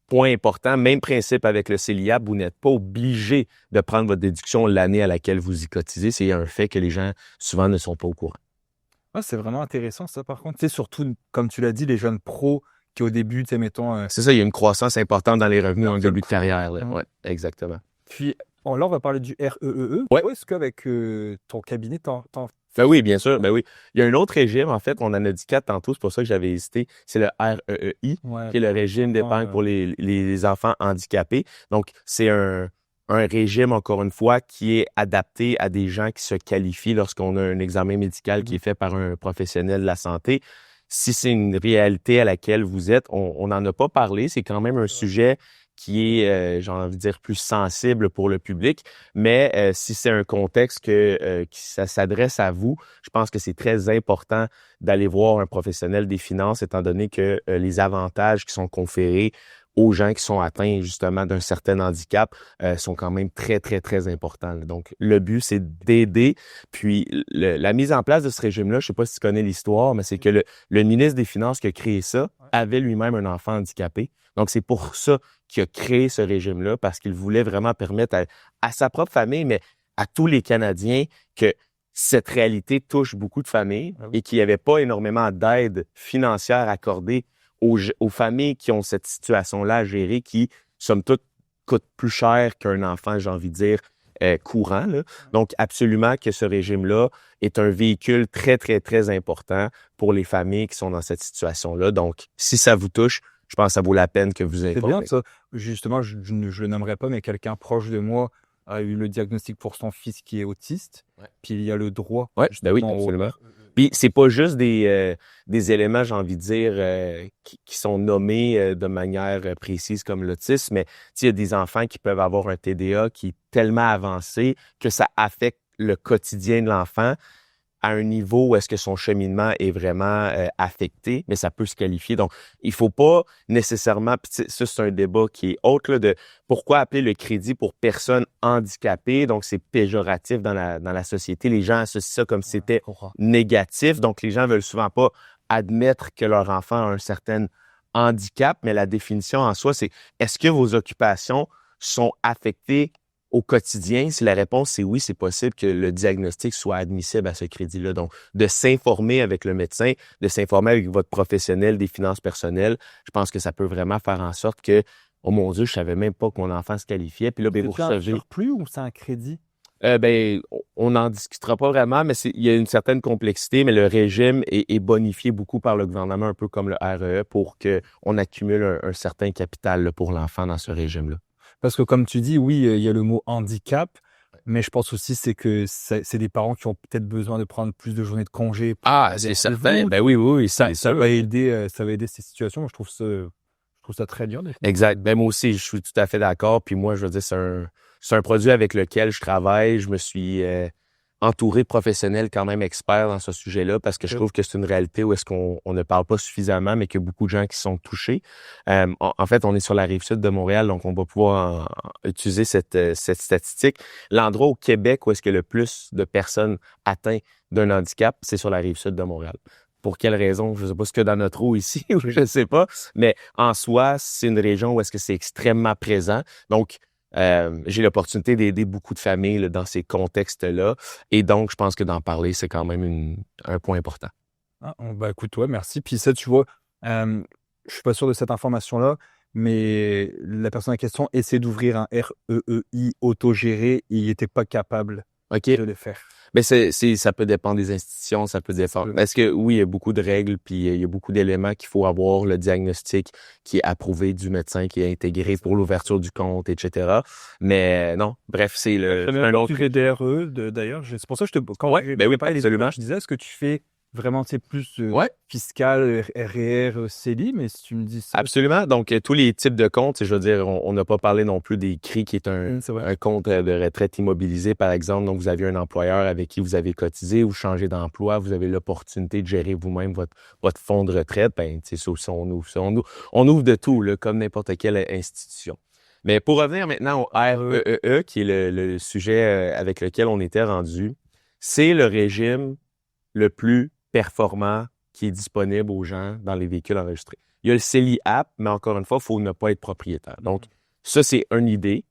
[SPEAKER 2] point important, même principe avec le CELIAP, vous n'êtes pas obligé de prendre votre déduction l'année à laquelle vous y cotisez. C'est un fait que les gens, souvent, ne sont pas au courant.
[SPEAKER 1] Ouais, c'est vraiment intéressant, ça, par contre. Tu sais, surtout, comme tu l'as dit, les jeunes pros qui, au début, tu sais, mettons...
[SPEAKER 2] C'est ça, il y a une croissance importante dans les revenus en début de carrière. Oui, exactement.
[SPEAKER 1] Puis, là, on va parler du REEE.
[SPEAKER 2] Ouais.
[SPEAKER 1] Est-ce qu'avec ton cabinet,
[SPEAKER 2] Ben oui, bien sûr. Ben oui. Il y a un autre régime, en fait, on en a dit 4 tantôt, c'est pour ça que j'avais hésité. C'est le REEI, qui est le régime d'épargne pour les enfants handicapés. Donc, c'est un régime, encore une fois, qui est adapté à des gens qui se qualifient lorsqu'on a un examen médical qui est fait par un professionnel de la santé. Si c'est une réalité à laquelle vous êtes, on n'en a pas parlé. C'est quand même un sujet qui est, j'ai envie de dire, plus sensible pour le public. Mais si c'est un contexte qui ça s'adresse à vous, je pense que c'est très important d'aller voir un professionnel des finances, étant donné que les avantages qui sont conférés aux gens qui sont atteints justement d'un certain handicap sont quand même très, très, très importants. Donc, le but, c'est d'aider. Puis, la mise en place de ce régime-là, je sais pas si tu connais l'histoire, mais c'est que le ministre des Finances qui a créé ça avait lui-même un enfant handicapé. Donc, c'est pour ça qu'il a créé ce régime-là, parce qu'il voulait vraiment permettre à sa propre famille, mais à tous les Canadiens, que cette réalité touche beaucoup de familles et qu'il n'y avait pas énormément d'aide financière accordée aux familles qui ont cette situation-là à gérer, qui, somme toute, coûte plus cher qu'un enfant, j'ai envie de dire, courant. Là. Donc, absolument que ce régime-là est un véhicule très, très, très important pour les familles qui sont dans cette situation-là. Donc, si ça vous touche, je pense que ça vaut la peine que vous informez.
[SPEAKER 1] C'est bien ça. Justement, je ne le nommerai pas, mais quelqu'un proche de moi a eu le diagnostic pour son fils qui est autiste. Puis il y a le droit.
[SPEAKER 2] Oui, absolument. Puis c'est pas juste des éléments, j'ai envie de dire, qui sont nommés de manière précise comme l'autisme, mais il y a des enfants qui peuvent avoir un TDA qui est tellement avancé que ça affecte le quotidien de l'enfant à un niveau où est-ce que son cheminement est vraiment affecté, mais ça peut se qualifier. Donc, il faut pas nécessairement, ça c'est un débat qui est autre, là, de pourquoi appeler le crédit pour personnes handicapées. Donc, c'est péjoratif dans la société. Les gens associent ça comme si c'était négatif. Donc, les gens veulent souvent pas admettre que leur enfant a un certain handicap, mais la définition en soi, c'est est-ce que vos occupations sont affectées au quotidien? Si la réponse est oui, c'est possible que le diagnostic soit admissible à ce crédit-là. Donc, de s'informer avec le médecin, de s'informer avec votre professionnel des finances personnelles, je pense que ça peut vraiment faire en sorte que, oh mon Dieu, je savais même pas que mon enfant se qualifiait. Puis là,
[SPEAKER 1] vous recevez... C'est un surplus ou c'est un crédit?
[SPEAKER 2] On n'en discutera pas vraiment, mais il y a une certaine complexité, mais le régime est bonifié beaucoup par le gouvernement, un peu comme le REE, pour qu'on accumule un certain capital là, pour l'enfant dans ce régime-là.
[SPEAKER 1] Parce que comme tu dis, oui, il y a le mot handicap, mais je pense aussi que c'est des parents qui ont peut-être besoin de prendre plus de journées de congé.
[SPEAKER 2] Ah, c'est certain. Ben oui.
[SPEAKER 1] Ça va aider ces situations. Moi, je trouve ça très dur.
[SPEAKER 2] Exact. Ben moi aussi, je suis tout à fait d'accord. Puis moi, je veux dire, c'est un produit avec lequel je travaille. Je me suis entouré de professionnels quand même experts dans ce sujet-là, parce que je trouve que c'est une réalité où est-ce qu'on ne parle pas suffisamment, mais qu'il y a beaucoup de gens qui sont touchés. En fait, on est sur la rive sud de Montréal, donc on va pouvoir utiliser cette statistique. L'endroit au Québec où est-ce qu'il y a le plus de personnes atteintes d'un handicap, c'est sur la rive sud de Montréal. Pour quelle raison? Je ne sais pas ce que dans notre eau ici, ou je ne sais pas, mais en soi, c'est une région où est-ce que c'est extrêmement présent. Donc, j'ai l'opportunité d'aider beaucoup de familles là, dans ces contextes-là. Et donc, je pense que d'en parler, c'est quand même un point important.
[SPEAKER 1] Écoute, ouais, merci. Puis ça, tu vois, je suis pas sûr de cette information-là, mais la personne en question essaie d'ouvrir un REEI autogéré et il n'était pas capable
[SPEAKER 2] OK.
[SPEAKER 1] de le faire.
[SPEAKER 2] Mais ça peut dépendre des institutions, ça peut dépendre. Parce que oui, il y a beaucoup de règles, puis il y a beaucoup d'éléments qu'il faut avoir, le diagnostic qui est approuvé du médecin, qui est intégré pour l'ouverture du compte, etc. Mais non, bref, c'est un autre.
[SPEAKER 1] Tu fais des RE, d'ailleurs, c'est pour ça que je te... Quand
[SPEAKER 2] oui, absolument.
[SPEAKER 1] Je disais, est-ce que tu fais vraiment, c'est plus
[SPEAKER 2] Ouais.
[SPEAKER 1] fiscal, REER, CELI, mais si tu me dis ça...
[SPEAKER 2] Absolument. Donc, tous les types de comptes, je veux dire, on n'a pas parlé non plus des CRI, qui est un compte de retraite immobilisé, par exemple. Donc, vous avez un employeur avec qui vous avez cotisé, vous changez d'emploi, vous avez l'opportunité de gérer vous-même votre fonds de retraite. Ben, tu sais, ça aussi, on ouvre de tout, là, comme n'importe quelle institution. Mais pour revenir maintenant au REEE, qui est le sujet avec lequel on était rendu, c'est le régime le plus performant qui est disponible aux gens dans les véhicules enregistrés. Il y a le CELI App, mais encore une fois, il faut ne pas être propriétaire. Donc, ça, c'est une idée.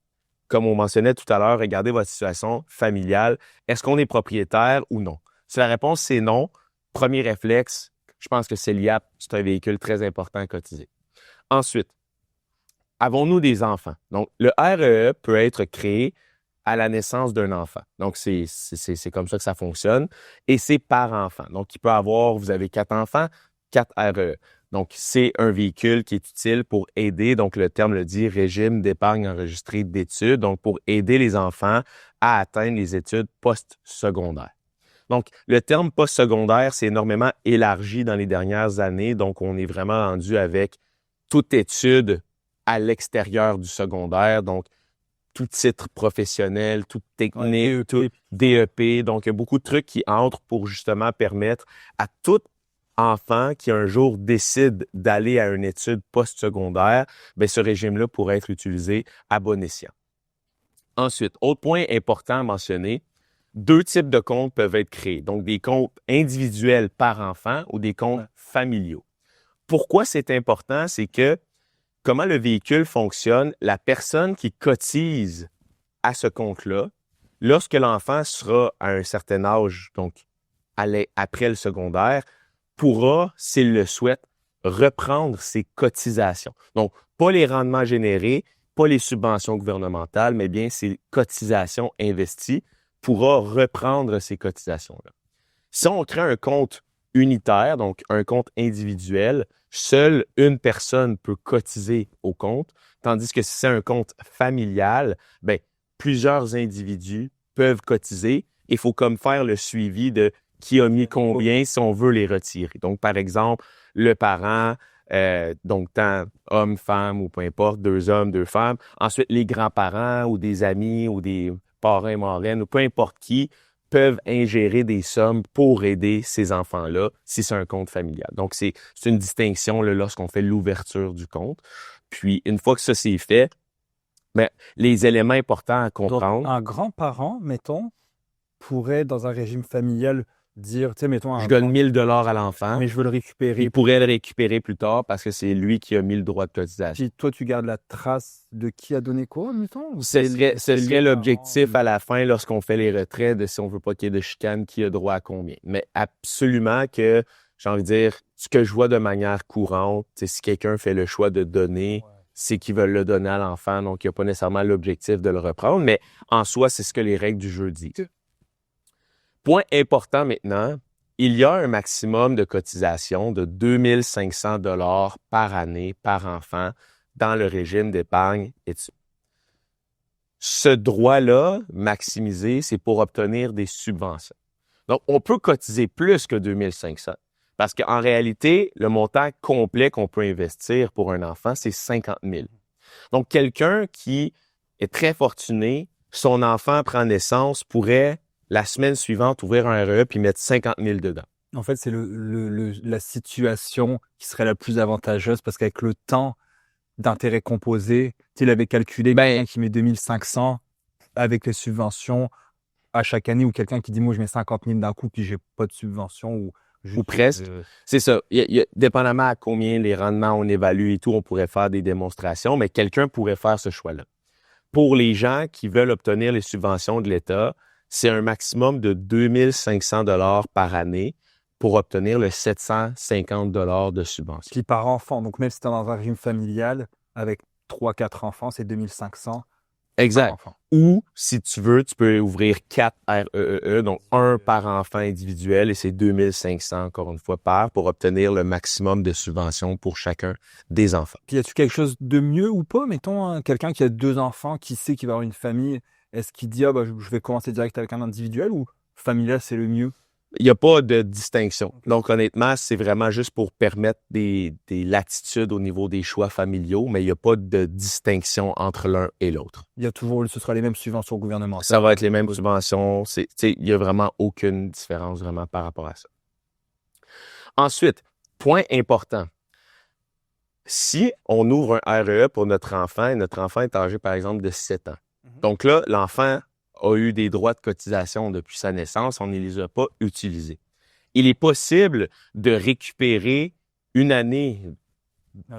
[SPEAKER 2] Comme on mentionnait tout à l'heure, regardez votre situation familiale. Est-ce qu'on est propriétaire ou non? Si la réponse, c'est non, premier réflexe, je pense que CELI App, c'est un véhicule très important à cotiser. Ensuite, avons-nous des enfants? Donc, le REE peut être créé à la naissance d'un enfant. Donc, c'est comme ça que ça fonctionne. Et c'est par enfant. Donc, il peut avoir, vous avez 4 enfants, 4 REE. Donc, c'est un véhicule qui est utile pour aider, donc le terme le dit, régime d'épargne enregistré d'études, donc pour aider les enfants à atteindre les études postsecondaires. Donc, le terme postsecondaire s'est énormément élargi dans les dernières années. Donc, on est vraiment rendu avec toute étude à l'extérieur du secondaire. Donc, tout titre professionnel, toute technique, tout DEP. Donc, il y a beaucoup de trucs qui entrent pour justement permettre à tout enfant qui un jour décide d'aller à une étude postsecondaire, bien, ce régime-là pourrait être utilisé à bon escient. Ensuite, autre point important à mentionner, 2 types de comptes peuvent être créés. Donc, des comptes individuels par enfant ou des comptes familiaux. Pourquoi c'est important? C'est que comment le véhicule fonctionne, la personne qui cotise à ce compte-là, lorsque l'enfant sera à un certain âge, donc après le secondaire, pourra, s'il le souhaite, reprendre ses cotisations. Donc, pas les rendements générés, pas les subventions gouvernementales, mais bien ses cotisations investies, pourra reprendre ces cotisations-là. Si on crée un compte unitaire, donc un compte individuel, seule une personne peut cotiser au compte, tandis que si c'est un compte familial, bien, plusieurs individus peuvent cotiser. Il faut comme faire le suivi de qui a mis combien si on veut les retirer. Donc, par exemple, le parent, donc tant homme, femme ou peu importe, 2 hommes, 2 femmes. Ensuite, les grands-parents ou des amis ou des parrains, marraines ou peu importe qui peuvent ingérer des sommes pour aider ces enfants-là si c'est un compte familial. Donc, c'est une distinction là, lorsqu'on fait l'ouverture du compte. Puis, une fois que ça c'est fait, bien, les éléments importants à comprendre...
[SPEAKER 1] Donc, un grand-parent, mettons, pourrait, dans un régime familial, dire, tu sais, mettons...
[SPEAKER 2] Je donne 1 000 $ à l'enfant.
[SPEAKER 1] Mais je veux le récupérer.
[SPEAKER 2] Il pourrait le récupérer plus tard parce que c'est lui qui a mis le droit de cotisation.
[SPEAKER 1] Puis toi, tu gardes la trace de qui a donné quoi, mettons?
[SPEAKER 2] Ce serait l'objectif à la fin lorsqu'on fait les retraits de si on veut pas qu'il y ait de chicane, qui a droit à combien. Mais absolument que, j'ai envie de dire, ce que je vois de manière courante, c'est si quelqu'un fait le choix de donner, c'est qu'ils veulent le donner à l'enfant, donc il n'y a pas nécessairement l'objectif de le reprendre, mais en soi, c'est ce que les règles du jeu disent. Point important maintenant, il y a un maximum de cotisation de 2 500 $ par année, par enfant, dans le régime d'épargne études. Ce droit-là, maximisé, c'est pour obtenir des subventions. Donc, on peut cotiser plus que 2 500 parce qu'en réalité, le montant complet qu'on peut investir pour un enfant, c'est 50 000. Donc, quelqu'un qui est très fortuné, son enfant prend naissance, pourrait la semaine suivante, ouvrir un REE puis mettre 50 000 dedans.
[SPEAKER 1] En fait, c'est la situation qui serait la plus avantageuse parce qu'avec le temps d'intérêt composé, il avait calculé quelqu'un qui met 2500 avec les subventions à chaque année ou quelqu'un qui dit moi je mets 50 000 d'un coup puis j'ai pas de subvention ou
[SPEAKER 2] presque. C'est ça. Dépendamment à combien les rendements on évalue et tout, on pourrait faire des démonstrations, mais quelqu'un pourrait faire ce choix-là. Pour les gens qui veulent obtenir les subventions de l'État, c'est un maximum de 2 500 $ par année pour obtenir le 750 $ de subvention.
[SPEAKER 1] Puis par enfant, donc même si tu es dans un régime familial, avec 3-4 enfants, c'est 2500
[SPEAKER 2] exact.
[SPEAKER 1] par enfant.
[SPEAKER 2] Ou, si tu veux, tu peux ouvrir 4 REE, donc un par enfant individuel, et c'est 2500, encore une fois, pour obtenir le maximum de subventions pour chacun des enfants.
[SPEAKER 1] Puis y a-tu quelque chose de mieux ou pas? Mettons, quelqu'un qui a 2 enfants, qui sait qu'il va avoir une famille, est-ce qu'il dit, je vais commencer direct avec un individuel ou familial, c'est le mieux?
[SPEAKER 2] Il n'y a pas de distinction. Donc, honnêtement, c'est vraiment juste pour permettre des latitudes au niveau des choix familiaux, mais il n'y a pas de distinction entre l'un et l'autre.
[SPEAKER 1] Ce sera les mêmes subventions gouvernementales.
[SPEAKER 2] Ça va être les mêmes subventions. Il n'y a vraiment aucune différence vraiment par rapport à ça. Ensuite, point important. Si on ouvre un REE pour notre enfant et notre enfant est âgé, par exemple, de 7 ans. Donc là, l'enfant a eu des droits de cotisation depuis sa naissance, on ne les a pas utilisés. Il est possible de récupérer une année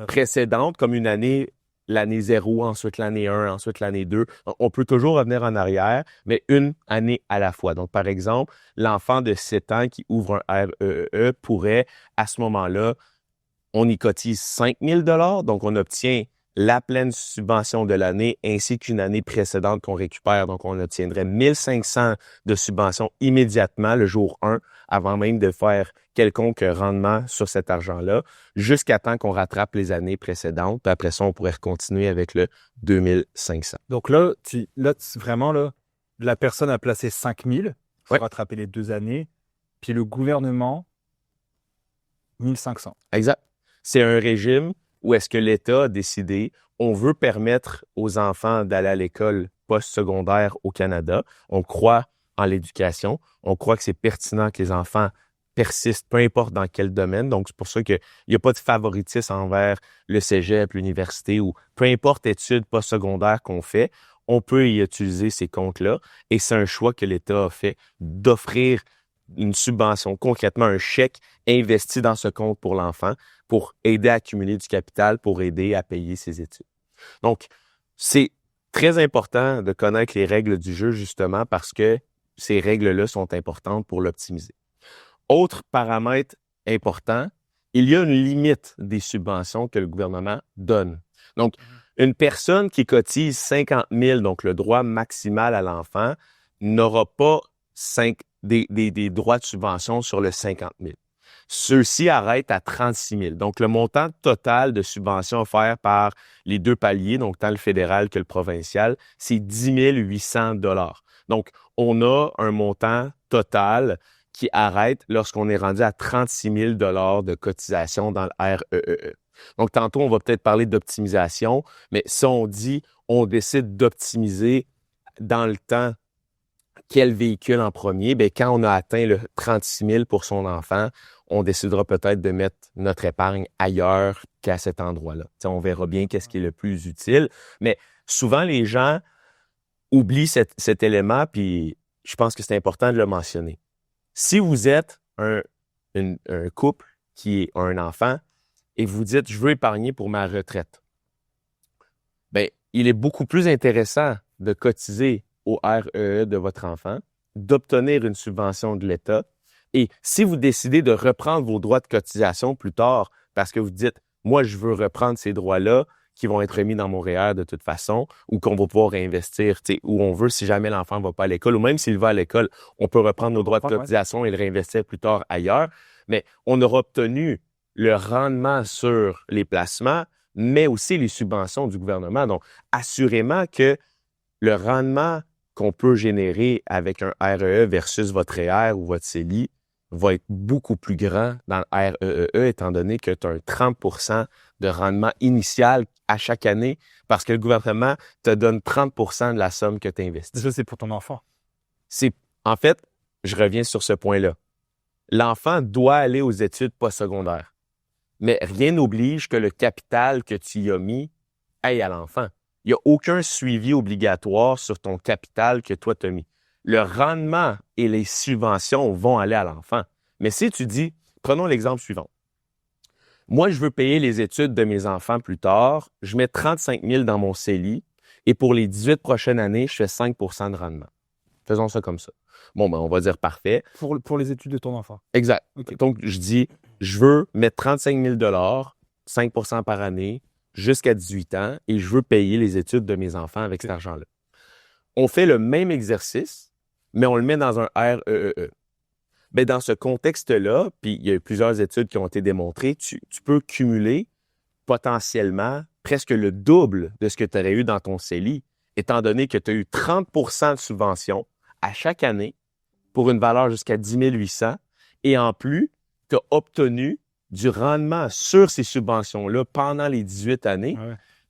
[SPEAKER 2] précédente comme l'année 0, ensuite l'année 1, ensuite l'année 2. On peut toujours revenir en arrière, mais une année à la fois. Donc, par exemple, l'enfant de 7 ans qui ouvre un REE pourrait, à ce moment-là, on y cotise 5 000 $, donc on obtient la pleine subvention de l'année ainsi qu'une année précédente qu'on récupère. Donc, on obtiendrait 1 500 de subvention immédiatement le jour 1 avant même de faire quelconque rendement sur cet argent-là jusqu'à temps qu'on rattrape les années précédentes. Puis après ça, on pourrait continuer avec le 2500.
[SPEAKER 1] Donc là, vraiment, la personne a placé 5 000 pour rattraper les 2 années, puis le gouvernement, 1 500.
[SPEAKER 2] Exact. C'est un régime où est-ce que l'État a décidé, on veut permettre aux enfants d'aller à l'école postsecondaire au Canada. On croit en l'éducation. On croit que c'est pertinent que les enfants persistent, peu importe dans quel domaine. Donc, c'est pour ça qu'il n'y a pas de favoritisme envers le cégep, l'université ou peu importe études postsecondaires qu'on fait, on peut y utiliser ces comptes-là. Et c'est un choix que l'État a fait d'offrir une subvention, concrètement un chèque investi dans ce compte pour l'enfant pour aider à accumuler du capital, pour aider à payer ses études. Donc, c'est très important de connaître les règles du jeu justement parce que ces règles-là sont importantes pour l'optimiser. Autre paramètre important, il y a une limite des subventions que le gouvernement donne. Donc, une personne qui cotise 50 000, donc le droit maximal à l'enfant, n'aura pas des droits de subvention sur le 50 000. Ceux-ci arrêtent à 36 000. Donc, le montant total de subventions offert par les 2 paliers, donc tant le fédéral que le provincial, c'est 10 800 $. Donc, on a un montant total qui arrête lorsqu'on est rendu à 36 000 $ de cotisation dans le REE. Donc, tantôt, on va peut-être parler d'optimisation, mais si on décide d'optimiser dans le temps quel véhicule en premier, bien, quand on a atteint le 36 000 pour son enfant, on décidera peut-être de mettre notre épargne ailleurs qu'à cet endroit-là. T'sais, on verra bien qu'est-ce qui est le plus utile, mais souvent, les gens oublient cet élément, puis je pense que c'est important de le mentionner. Si vous êtes un couple qui a un enfant et vous dites « je veux épargner pour ma retraite », bien, il est beaucoup plus intéressant de cotiser au REE de votre enfant, d'obtenir une subvention de l'État. Et si vous décidez de reprendre vos droits de cotisation plus tard, parce que vous dites, moi, je veux reprendre ces droits-là qui vont être remis dans mon REER de toute façon, ou qu'on va pouvoir réinvestir où on veut si jamais l'enfant ne va pas à l'école, ou même s'il va à l'école, on peut reprendre nos droits de cotisation et le réinvestir plus tard ailleurs. Mais on aura obtenu le rendement sur les placements, mais aussi les subventions du gouvernement. Donc, assurément que le rendement qu'on peut générer avec un REE versus votre REER ou votre CELI va être beaucoup plus grand dans le REE, étant donné que tu as un 30 % de rendement initial à chaque année parce que le gouvernement te donne 30 % de la somme que tu investis.
[SPEAKER 1] Ça, c'est pour ton enfant.
[SPEAKER 2] C'est En fait, je reviens sur ce point-là. L'enfant doit aller aux études postsecondaires. Mais rien n'oblige que le capital que tu y as mis aille à l'enfant. Il n'y a aucun suivi obligatoire sur ton capital que toi t'as mis. Le rendement et les subventions vont aller à l'enfant. Mais si tu dis, prenons l'exemple suivant. Moi, je veux payer les études de mes enfants plus tard. Je mets 35 000 dans mon CELI et pour les 18 prochaines années, je fais 5 % de rendement. Faisons ça comme ça. Bon, ben, on va dire parfait.
[SPEAKER 1] Pour les études de ton enfant.
[SPEAKER 2] Exact.
[SPEAKER 1] Okay.
[SPEAKER 2] Donc, je dis, je veux mettre 35 000 5 % par année, jusqu'à 18 ans, et je veux payer les études de mes enfants avec cet argent-là. On fait le même exercice, mais on le met dans un REEE. Ben, dans ce contexte-là, puis il y a plusieurs études qui ont été démontrées, tu peux cumuler potentiellement presque le double de ce que tu aurais eu dans ton CELI, étant donné que tu as eu 30 % de subvention à chaque année pour une valeur jusqu'à 10 800 et en plus, tu as obtenu du rendement sur ces subventions-là pendant les 18 années,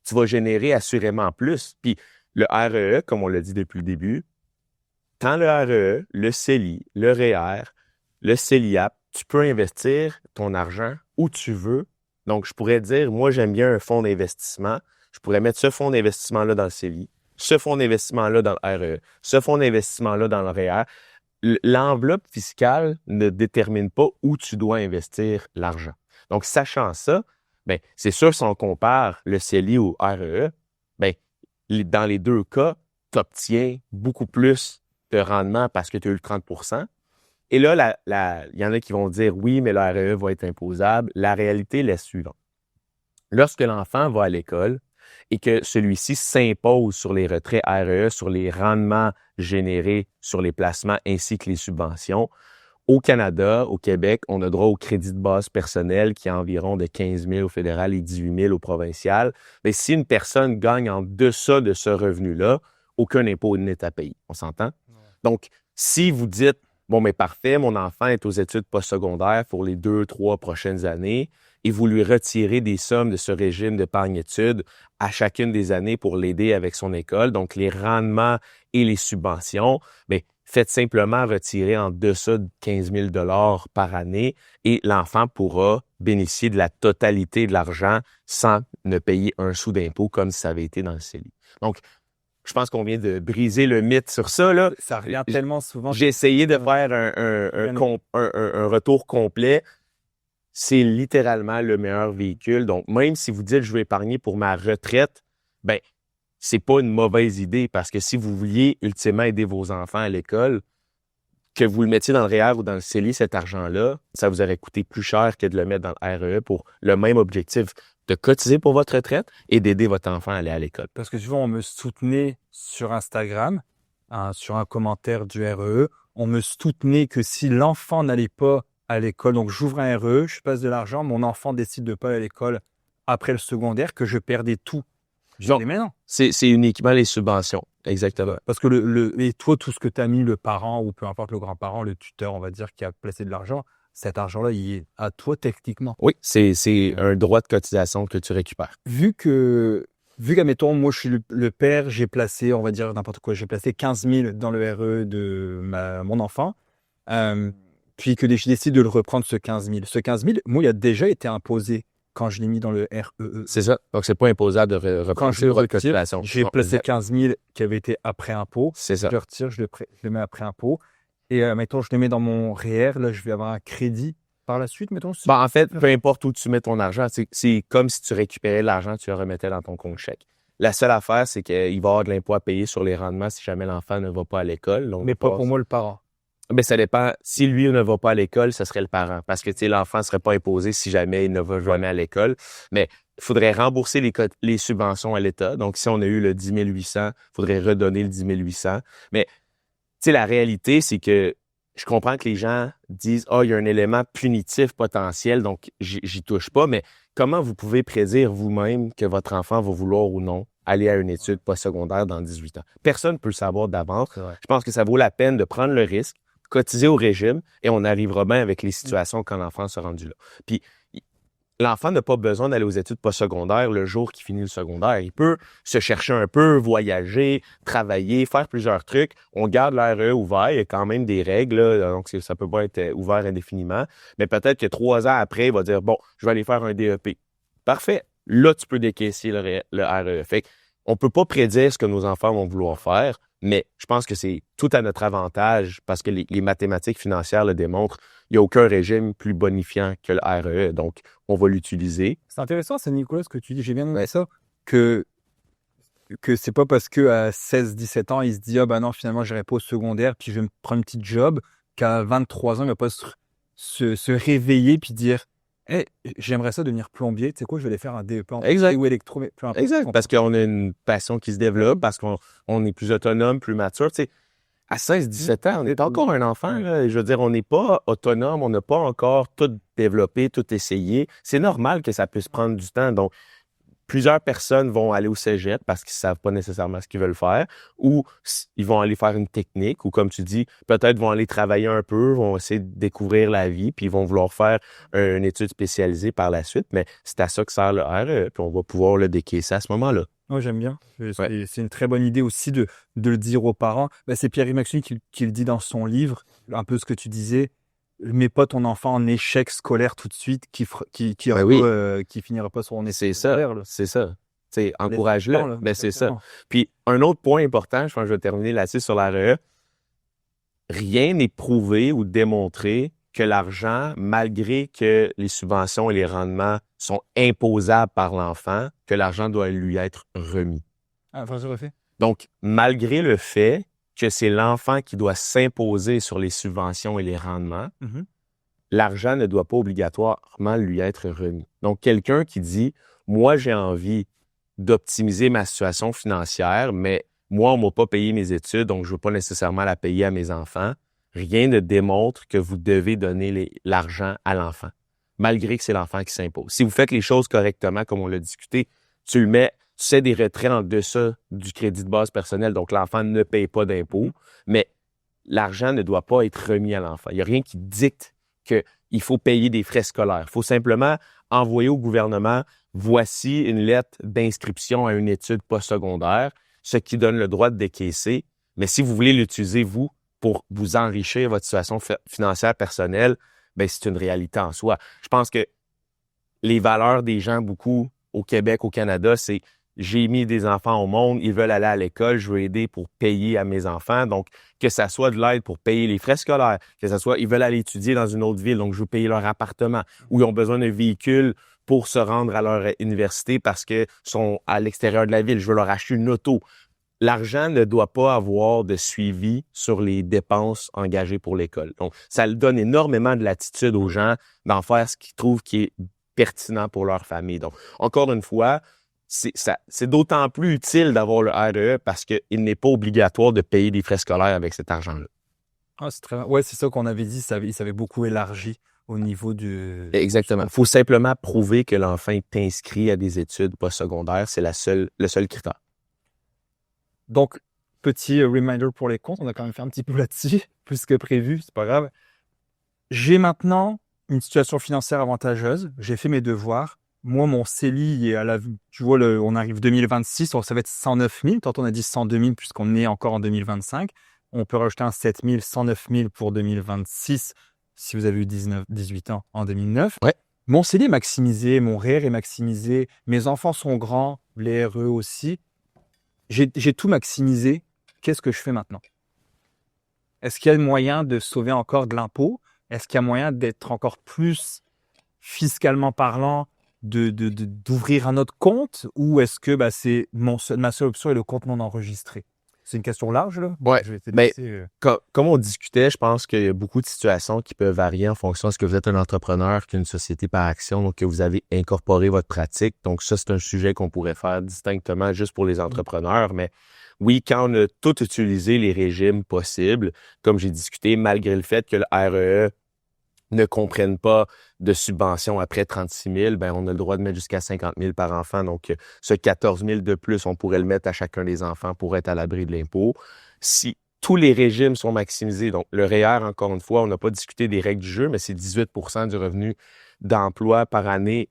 [SPEAKER 2] tu vas générer assurément plus. Puis le REE, comme on l'a dit depuis le début, tant le REE, le CELI, le REER, le CELIAP, tu peux investir ton argent où tu veux. Donc, je pourrais dire, moi, j'aime bien un fonds d'investissement. Je pourrais mettre ce fonds d'investissement-là dans le CELI, ce fonds d'investissement-là dans le REE, ce fonds d'investissement-là dans le REER. L'enveloppe fiscale ne détermine pas où tu dois investir l'argent. Donc, sachant ça, ben, c'est sûr, si on compare le CELI au REE, ben, dans les deux cas, tu obtiens beaucoup plus de rendement parce que tu as eu le 30 %. Et là, il y en a qui vont dire, oui, mais le REE va être imposable. La réalité est la suivante. Lorsque l'enfant va à l'école et que celui-ci s'impose sur les retraits REE, sur les rendements générés sur les placements ainsi que les subventions, au Canada, au Québec, on a droit au crédit de base personnel qui est environ de 15 000 au fédéral et 18 000 au provincial. Mais si une personne gagne en deçà de ce revenu-là, aucun impôt n'est à payer. On s'entend? Donc, si vous dites, bon, mais parfait, mon enfant est aux études postsecondaires pour les 2-3 prochaines années et vous lui retirez des sommes de ce régime d'épargne-études à chacune des années pour l'aider avec son école, donc les rendements et les subventions, bien, faites simplement retirer en deçà de 15 000 $ par année et l'enfant pourra bénéficier de la totalité de l'argent sans ne payer un sou d'impôt comme si ça avait été dans le CELI. Donc, je pense qu'on vient de briser le mythe sur ça, là.
[SPEAKER 1] Ça revient tellement souvent.
[SPEAKER 2] J'ai essayé de faire un retour complet. C'est littéralement le meilleur véhicule. Donc, même si vous dites « je veux épargner pour ma retraite », ben c'est pas une mauvaise idée parce que si vous vouliez ultimement aider vos enfants à l'école, que vous le mettiez dans le REER ou dans le CELI, cet argent-là, ça vous aurait coûté plus cher que de le mettre dans le REE pour le même objectif de cotiser pour votre retraite et d'aider votre enfant à aller à l'école.
[SPEAKER 1] Parce que souvent, on me soutenait sur Instagram, sur un commentaire du REE, on me soutenait que si l'enfant n'allait pas à l'école, donc j'ouvre un REE, je passe de l'argent, mon enfant décide de ne pas aller à l'école après le secondaire, que je perdais tout. Je dis, mais non.
[SPEAKER 2] C'est uniquement les subventions, exactement.
[SPEAKER 1] Parce que et toi, tout ce que tu as mis, le parent ou peu importe le grand-parent, le tuteur, on va dire, qui a placé de l'argent, cet argent-là, il est à toi techniquement.
[SPEAKER 2] Oui, c'est un droit de cotisation que tu récupères.
[SPEAKER 1] Vu qu'admettons, moi, je suis le père, j'ai placé, on va dire n'importe quoi, j'ai placé 15 000 dans le REE de mon enfant, puis que je décide de le reprendre, ce 15 000. Ce 15 000, moi, il a déjà été imposé quand je l'ai mis dans le REE.
[SPEAKER 2] C'est ça. Donc, c'est pas imposable de reprendre le droit de cotisation.
[SPEAKER 1] J'ai placé 15 000 qui avait été après impôt.
[SPEAKER 2] C'est ça.
[SPEAKER 1] Je le retire, je le mets après impôt. Et mettons, je le mets dans mon REER, là, je vais avoir un crédit par la suite, mettons.
[SPEAKER 2] Ben, en fait, peu importe où tu mets ton argent, c'est comme si tu récupérais l'argent, tu le remettais dans ton compte chèque. La seule affaire, c'est qu'il va y avoir de l'impôt à payer sur les rendements si jamais l'enfant ne va pas à l'école. Donc,
[SPEAKER 1] mais pas pour moi, le parent.
[SPEAKER 2] Ben, ça dépend. Si lui ne va pas à l'école, ce serait le parent. Parce que, tu sais, l'enfant ne serait pas imposé si jamais il ne va jamais à l'école. Mais il faudrait rembourser les subventions à l'État. Donc, si on a eu le 10 800, il faudrait redonner le 10 800. Mais, tu sais, la réalité, c'est que je comprends que les gens disent « Ah, il y a un élément punitif potentiel, donc j'y touche pas. » Mais comment vous pouvez prédire vous-même que votre enfant va vouloir ou non aller à une étude postsecondaire dans 18 ans? Personne ne peut le savoir d'avance. Je pense que ça vaut la peine de prendre le risque, cotiser au régime et on arrivera bien avec les situations quand l'enfant sera rendu là. Puis, l'enfant n'a pas besoin d'aller aux études postsecondaires le jour qu'il finit le secondaire. Il peut se chercher un peu, voyager, travailler, faire plusieurs trucs. On garde l'ARE ouvert. Il y a quand même des règles, là, donc ça peut pas être ouvert indéfiniment. Mais peut-être que 3 ans après, il va dire, bon, je vais aller faire un DEP. Parfait. Là, tu peux décaisser le RE. Fait qu'on peut pas prédire ce que nos enfants vont vouloir faire, mais je pense que c'est tout à notre avantage parce que les mathématiques financières le démontrent. Il n'y a aucun régime plus bonifiant que le RE, donc on va l'utiliser.
[SPEAKER 1] C'est intéressant, c'est Nicolas, ce que tu dis. J'ai bien aimé ça, que c'est pas parce qu'à 16-17 ans, il se dit « Ah ben non, finalement, j'irai pas au secondaire, puis je vais me prendre une petite job », qu'à 23 ans, il va pas se réveiller puis dire hey, j'aimerais ça devenir plombier, tu sais quoi, je vais aller faire un DEP en
[SPEAKER 2] Exact.
[SPEAKER 1] ou électro, mais peu importe.
[SPEAKER 2] Exact, parce qu'on a une passion qui se développe, parce qu'on est plus autonome, plus mature. Tu sais, à 16-17 ans, on est encore un enfant. Là. Je veux dire, on n'est pas autonome, on n'a pas encore tout développé, tout essayé. C'est normal que ça puisse prendre du temps. Donc, plusieurs personnes vont aller au cégep parce qu'ils ne savent pas nécessairement ce qu'ils veulent faire, ou ils vont aller faire une technique, ou comme tu dis, peut-être vont aller travailler un peu, vont essayer de découvrir la vie, puis ils vont vouloir faire une étude spécialisée par la suite, mais c'est à ça que sert le RE, puis on va pouvoir le décaisser à ce moment-là.
[SPEAKER 1] Moi, j'aime bien. C'est une très bonne idée aussi de le dire aux parents. Ben, c'est Pierre Maxime qui le dit dans son livre, un peu ce que tu disais. Mets pas ton enfant en échec scolaire tout de suite, qui finira pas son
[SPEAKER 2] C'est ça, c'est ça. T'sais, encourage-le, mais c'est ça. Puis un autre point important, je pense que je vais terminer là-dessus sur l'ARE, rien n'est prouvé ou démontré que l'argent, malgré que les subventions et les rendements sont imposables par l'enfant, que l'argent doit lui être remis.
[SPEAKER 1] Ah, enfin, je refais.
[SPEAKER 2] Donc, malgré le fait que c'est l'enfant qui doit s'imposer sur les subventions et les rendements, l'argent ne doit pas obligatoirement lui être remis. Donc, quelqu'un qui dit « Moi, j'ai envie d'optimiser ma situation financière, mais moi, on ne m'a pas payé mes études, donc je ne veux pas nécessairement la payer à mes enfants. » Rien ne démontre que vous devez donner l'argent à l'enfant, malgré que c'est l'enfant qui s'impose. Si vous faites les choses correctement, comme on l'a discuté, tu sais des retraits en deçà du crédit de base personnel, donc l'enfant ne paye pas d'impôts, mais l'argent ne doit pas être remis à l'enfant. Il n'y a rien qui dicte qu'il faut payer des frais scolaires. Il faut simplement envoyer au gouvernement, voici une lettre d'inscription à une étude postsecondaire, ce qui donne le droit de décaisser. Mais si vous voulez l'utiliser, vous, pour vous enrichir votre situation financière personnelle, ben c'est une réalité en soi. Je pense que les valeurs des gens, beaucoup au Québec, au Canada, c'est j'ai mis des enfants au monde, ils veulent aller à l'école, je veux aider pour payer à mes enfants. Donc, que ça soit de l'aide pour payer les frais scolaires, que ça soit, ils veulent aller étudier dans une autre ville, donc je veux payer leur appartement, ou ils ont besoin d'un véhicule pour se rendre à leur université parce qu'ils sont à l'extérieur de la ville, je veux leur acheter une auto. L'argent ne doit pas avoir de suivi sur les dépenses engagées pour l'école. Donc, ça donne énormément de latitude aux gens d'en faire ce qu'ils trouvent qui est pertinent pour leur famille. Donc, encore une fois, c'est d'autant plus utile d'avoir le RE parce qu'il n'est pas obligatoire de payer des frais scolaires avec cet argent-là.
[SPEAKER 1] Ah, c'est très... Ouais, c'est ça qu'on avait dit, il s'avait beaucoup élargi au niveau du...
[SPEAKER 2] Exactement. Il faut simplement prouver que l'enfant est inscrit à des études postsecondaires. C'est le seul critère.
[SPEAKER 1] Donc, petit reminder pour les comptes, on a quand même fait un petit peu là-dessus, plus que prévu, c'est pas grave. J'ai maintenant une situation financière avantageuse, j'ai fait mes devoirs. Moi, mon CELI est à la... Tu vois, on arrive 2026, ça va être 109 000. Tantôt, on a dit 102 000 puisqu'on est encore en 2025. On peut rajouter un 7 000, 109 000 pour 2026 si vous avez eu 18 ans en 2009.
[SPEAKER 2] Ouais.
[SPEAKER 1] Mon CELI est maximisé, mon REER est maximisé, mes enfants sont grands, les RE aussi. J'ai tout maximisé. Qu'est-ce que je fais maintenant? Est-ce qu'il y a moyen de sauver encore de l'impôt? Est-ce qu'il y a moyen d'être encore plus fiscalement parlant, d'ouvrir un autre compte? Ou est-ce que c'est ma seule option est le compte non enregistré? C'est une question large, là?
[SPEAKER 2] Ouais.
[SPEAKER 1] Je vais te
[SPEAKER 2] Mais
[SPEAKER 1] laisser,
[SPEAKER 2] comme on discutait, je pense qu'il y a beaucoup de situations qui peuvent varier en fonction de ce que vous êtes un entrepreneur, qu'une société par action, donc que vous avez incorporé votre pratique. Donc ça, c'est un sujet qu'on pourrait faire distinctement juste pour les entrepreneurs. Mais oui, quand on a tout utilisé les régimes possibles, comme j'ai discuté, malgré le fait que le REE ne comprenne pas de subventions après 36 000, ben on a le droit de mettre jusqu'à 50 000 par enfant. Donc, ce 14 000 de plus, on pourrait le mettre à chacun des enfants pour être à l'abri de l'impôt. Si tous les régimes sont maximisés, donc le REER, encore une fois, on n'a pas discuté des règles du jeu, mais c'est 18 % du revenu d'emploi par année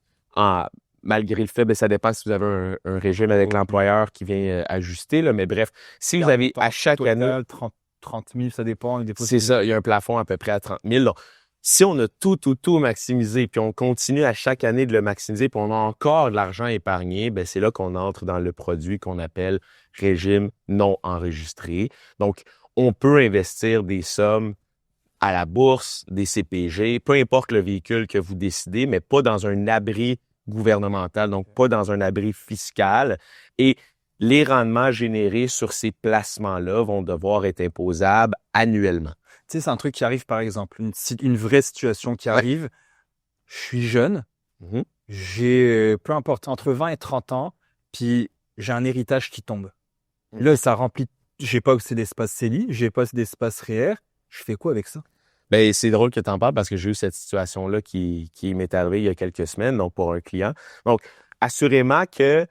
[SPEAKER 2] malgré le fait, ça dépend si vous avez un régime avec l'employeur qui vient ajuster, là, mais bref, si vous avez à chaque année...
[SPEAKER 1] 30 000, ça dépend.
[SPEAKER 2] C'est ça, il y a un plafond à peu près à 30 000. Donc, si on a tout maximisé, puis on continue à chaque année de le maximiser, puis on a encore de l'argent épargné, c'est là qu'on entre dans le produit qu'on appelle régime non enregistré. Donc, on peut investir des sommes à la bourse, des CPG, peu importe le véhicule que vous décidez, mais pas dans un abri gouvernemental, donc pas dans un abri fiscal. Et les rendements générés sur ces placements-là vont devoir être imposables annuellement.
[SPEAKER 1] Tu sais, c'est un truc qui arrive, par exemple, une vraie situation qui arrive. Je suis jeune, j'ai, peu importe, entre 20 et 30 ans, puis j'ai un héritage qui tombe. Là, ça remplit, j'ai pas assez d'espace CELI, j'ai pas assez d'espace REER. Je fais quoi avec ça?
[SPEAKER 2] C'est drôle que tu en parles parce que j'ai eu cette situation-là qui m'est arrivée il y a quelques semaines, donc pour un client. Donc, assurément que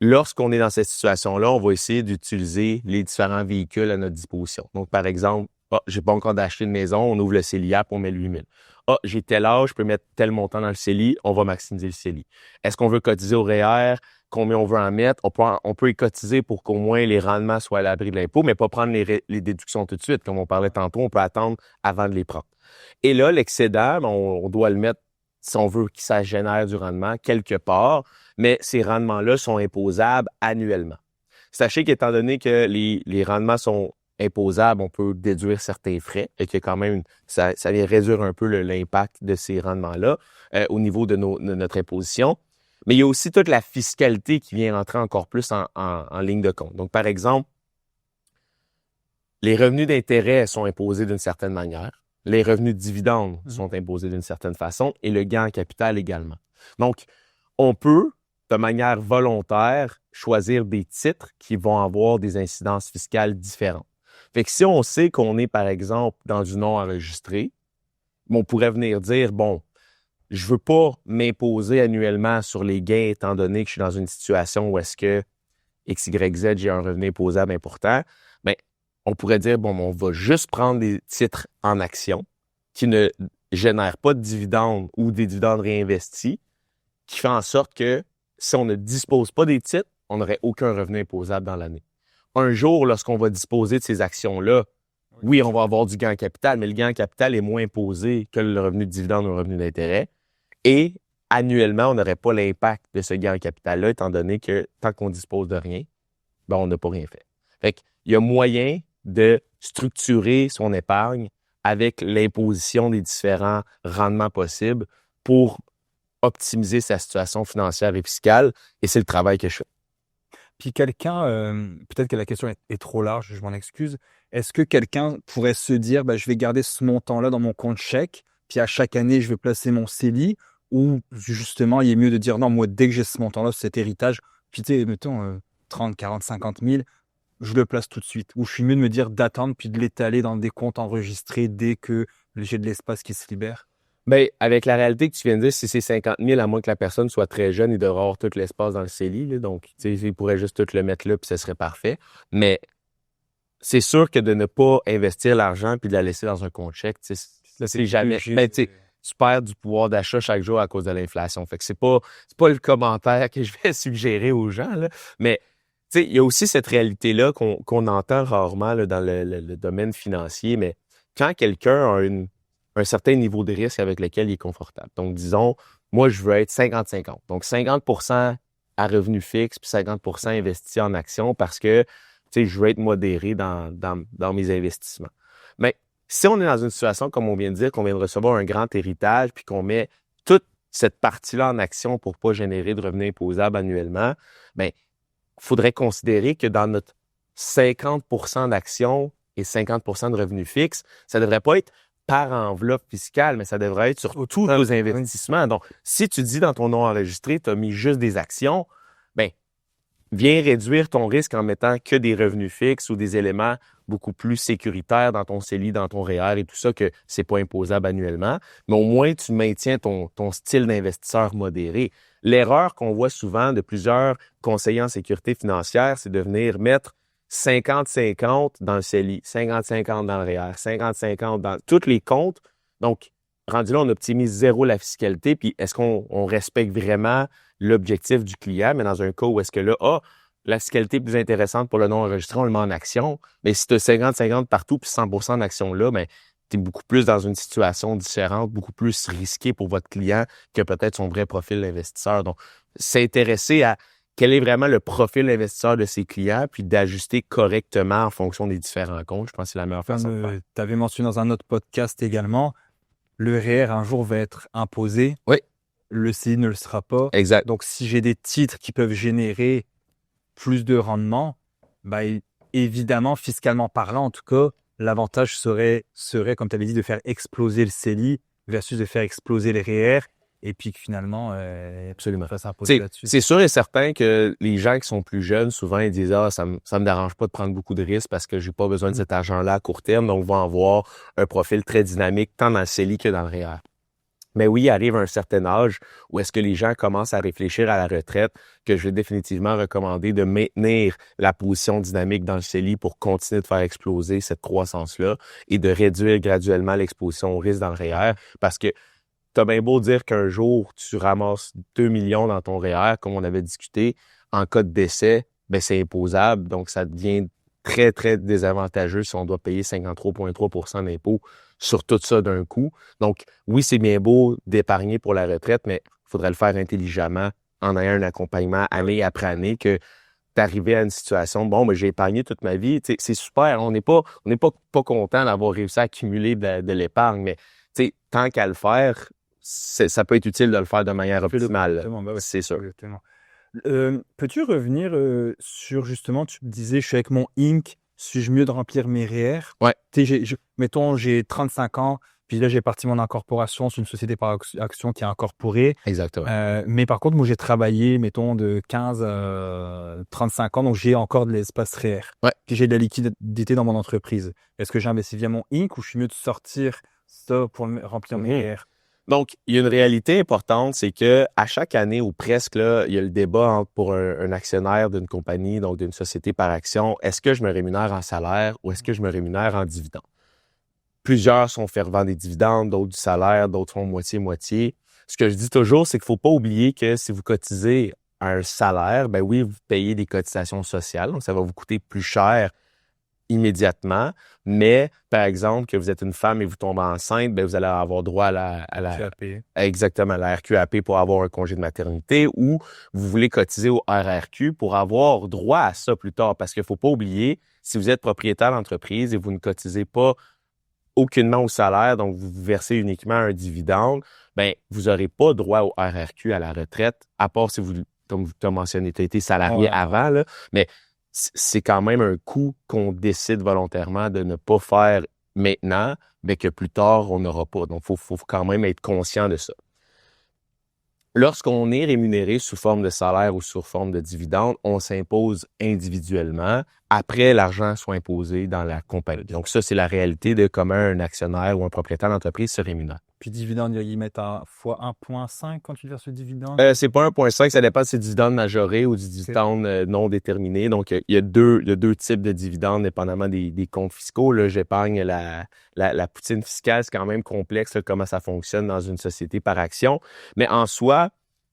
[SPEAKER 2] lorsqu'on est dans cette situation-là, on va essayer d'utiliser les différents véhicules à notre disposition. Donc, par exemple, j'ai pas encore d'acheter de maison, on ouvre le CELI app, on met le 8 000. J'ai tel âge, je peux mettre tel montant dans le CELI, on va maximiser le CELI. Est-ce qu'on veut cotiser au REER? Combien on veut en mettre? On peut y cotiser pour qu'au moins les rendements soient à l'abri de l'impôt, mais pas prendre les déductions tout de suite. Comme on parlait tantôt, on peut attendre avant de les prendre. Et là, l'excédent, on doit le mettre, si on veut que ça génère du rendement, quelque part, mais ces rendements-là sont imposables annuellement. Sachez qu'étant donné que les rendements sont imposables, on peut déduire certains frais et que quand même, ça vient réduire un peu l'impact de ces rendements-là au niveau de notre imposition. Mais il y a aussi toute la fiscalité qui vient rentrer encore plus en ligne de compte. Donc, par exemple, les revenus d'intérêt sont imposés d'une certaine manière. Les revenus de dividendes sont imposés d'une certaine façon et le gain en capital également. Donc, on peut, de manière volontaire, choisir des titres qui vont avoir des incidences fiscales différentes. Fait que si on sait qu'on est, par exemple, dans du non enregistré, on pourrait venir dire, je veux pas m'imposer annuellement sur les gains étant donné que je suis dans une situation où est-ce que X, Y, Z, j'ai un revenu imposable important. On pourrait dire, on va juste prendre des titres en action qui ne génèrent pas de dividendes ou des dividendes réinvestis, qui fait en sorte que si on ne dispose pas des titres, on n'aurait aucun revenu imposable dans l'année. Un jour, lorsqu'on va disposer de ces actions-là, oui, on va avoir du gain en capital, mais le gain en capital est moins imposé que le revenu de dividende ou le revenu d'intérêt. Et annuellement, on n'aurait pas l'impact de ce gain en capital-là, étant donné que tant qu'on dispose de rien, on n'a pas rien fait. Fait qu'il y a moyen de structurer son épargne avec l'imposition des différents rendements possibles pour optimiser sa situation financière et fiscale. Et c'est le travail que je fais.
[SPEAKER 1] Puis quelqu'un, peut-être que la question est trop large, je m'en excuse. Est-ce que quelqu'un pourrait se dire, je vais garder ce montant-là dans mon compte chèque, puis à chaque année, je vais placer mon CELI, ou justement, il est mieux de dire, non, moi, dès que j'ai ce montant-là, cet héritage, puis tu sais, mettons 30, 40, 50 000, je le place tout de suite. Ou je suis mieux de me dire d'attendre puis de l'étaler dans des comptes enregistrés dès que j'ai de l'espace qui se libère?
[SPEAKER 2] Avec la réalité que tu viens de dire, si c'est 50 000, à moins que la personne soit très jeune, il devrait avoir tout l'espace dans le CELI. Là, donc, il pourrait juste tout le mettre là puis ce serait parfait. Mais c'est sûr que de ne pas investir l'argent puis de la laisser dans un compte chèque, c'est jamais... tu perds du pouvoir d'achat chaque jour à cause de l'inflation. Fait que c'est pas le commentaire que je vais suggérer aux gens, là, mais il y a aussi cette réalité-là qu'on entend rarement là, dans le domaine financier, mais quand quelqu'un a un certain niveau de risque avec lequel il est confortable. Donc, disons, moi, je veux être 50-50. Donc, 50% à revenu fixe puis 50% investi en actions parce que, je veux être modéré dans mes investissements. Mais si on est dans une situation, comme on vient de dire, qu'on vient de recevoir un grand héritage puis qu'on met toute cette partie-là en action pour pas générer de revenus imposables annuellement, il faudrait considérer que dans notre 50% d'actions et 50% de revenus fixes, ça ne devrait pas être par enveloppe fiscale, mais ça devrait être sur tous nos investissements. Donc, si tu dis dans ton nom enregistré, tu as mis juste des actions, viens réduire ton risque en mettant que des revenus fixes ou des éléments beaucoup plus sécuritaires dans ton CELI, dans ton REER et tout ça, que c'est pas imposable annuellement. Mais au moins, tu maintiens ton style d'investisseur modéré. L'erreur qu'on voit souvent de plusieurs conseillers en sécurité financière, c'est de venir mettre 50-50 dans le CELI, 50-50 dans le REER, 50-50 dans tous les comptes. Donc, rendu là, on optimise zéro la fiscalité, puis est-ce qu'on respecte vraiment l'objectif du client, mais dans un cas où est-ce que là, la fiscalité est plus intéressante pour le non-enregistré, on le met en action, mais si tu as 50-50 partout, puis 100% d'action là, ben, tu es beaucoup plus dans une situation différente, beaucoup plus risquée pour votre client que peut-être son vrai profil d'investisseur. Donc, s'intéresser à quel est vraiment le profil d'investisseur de ses clients, puis d'ajuster correctement en fonction des différents comptes, je pense que c'est la meilleure façon de faire.
[SPEAKER 1] Tu avais mentionné dans un autre podcast également, le REER un jour va être imposé.
[SPEAKER 2] Oui.
[SPEAKER 1] Le CELI ne le sera pas.
[SPEAKER 2] Exact.
[SPEAKER 1] Donc, si j'ai des titres qui peuvent générer plus de rendement, évidemment, fiscalement parlant, en tout cas, l'avantage serait, comme tu avais dit, de faire exploser le CELI versus de faire exploser le REER. Et puis que finalement,
[SPEAKER 2] absolument,
[SPEAKER 1] ça s'impose là-dessus.
[SPEAKER 2] C'est sûr et certain que les gens qui sont plus jeunes, souvent, ils disent ça me dérange pas de prendre beaucoup de risques parce que j'ai pas besoin de cet argent-là à court terme, donc vont avoir un profil très dynamique tant dans le CELI que dans le REER. Mais oui, il arrive un certain âge où est-ce que les gens commencent à réfléchir à la retraite, que je vais définitivement recommander de maintenir la position dynamique dans le CELI pour continuer de faire exploser cette croissance-là et de réduire graduellement l'exposition au risque dans le REER, parce que t'as bien beau dire qu'un jour, tu ramasses 2 millions dans ton REER, comme on avait discuté, en cas de décès, ben c'est imposable, donc ça devient très, très désavantageux si on doit payer 53,3% d'impôts sur tout ça d'un coup. Donc, oui, c'est bien beau d'épargner pour la retraite, mais il faudrait le faire intelligemment en ayant un accompagnement année après année que d'arriver à une situation, mais j'ai épargné toute ma vie, c'est super, on n'est pas content d'avoir réussi à accumuler de l'épargne, mais tant qu'à le faire, ça peut être utile de le faire de manière optimale. C'est sûr.
[SPEAKER 1] Peux-tu revenir sur justement, tu me disais, je suis avec mon Inc., suis-je mieux de remplir mes REER?
[SPEAKER 2] Ouais.
[SPEAKER 1] Mettons, j'ai 35 ans, puis là, j'ai parti mon incorporation, c'est une société par action qui est incorporée.
[SPEAKER 2] Exactement.
[SPEAKER 1] Mais par contre, moi, j'ai travaillé, mettons, de 15 à 35 ans, donc j'ai encore de l'espace REER.
[SPEAKER 2] Ouais.
[SPEAKER 1] Puis j'ai de la liquidité dans mon entreprise. Est-ce que j'investis via mon Inc. ou je suis mieux de sortir ça pour remplir mes REER?
[SPEAKER 2] Donc, il y a une réalité importante, c'est que à chaque année ou presque, là, il y a le débat pour un actionnaire d'une compagnie, donc d'une société par action. Est-ce que je me rémunère en salaire ou est-ce que je me rémunère en dividende? Plusieurs sont fervents des dividendes, d'autres du salaire, d'autres font moitié-moitié. Ce que je dis toujours, c'est qu'il ne faut pas oublier que si vous cotisez un salaire, ben oui, vous payez des cotisations sociales, donc ça va vous coûter plus cher immédiatement, mais par exemple que vous êtes une femme et vous tombez enceinte, ben vous allez avoir droit à la
[SPEAKER 1] RQAP.
[SPEAKER 2] Exactement, la RQAP pour avoir un congé de maternité, ou vous voulez cotiser au RRQ pour avoir droit à ça plus tard, parce qu'il faut pas oublier, si vous êtes propriétaire d'entreprise et vous ne cotisez pas aucunement au salaire, donc vous versez uniquement un dividende, ben vous n'aurez pas droit au RRQ à la retraite, à part si vous, comme tu as mentionné, tu as été salarié avant, là, mais c'est quand même un coût qu'on décide volontairement de ne pas faire maintenant, mais que plus tard, on n'aura pas. Donc, il faut quand même être conscient de ça. Lorsqu'on est rémunéré sous forme de salaire ou sous forme de dividende, on s'impose individuellement après l'argent soit imposé dans la compagnie. Donc, ça, c'est la réalité de comment un actionnaire ou un propriétaire d'entreprise se rémunère.
[SPEAKER 1] Puis dividende, ils mettent à fois 1,5 quand tu verses le dividende?
[SPEAKER 2] C'est pas 1,5, ça dépend si c'est dividende majoré ou du dividende non déterminé. Donc, il y a deux types de dividendes, dépendamment des comptes fiscaux. Là, j'épargne la poutine fiscale, c'est quand même complexe, là, comment ça fonctionne dans une société par action. Mais en soi,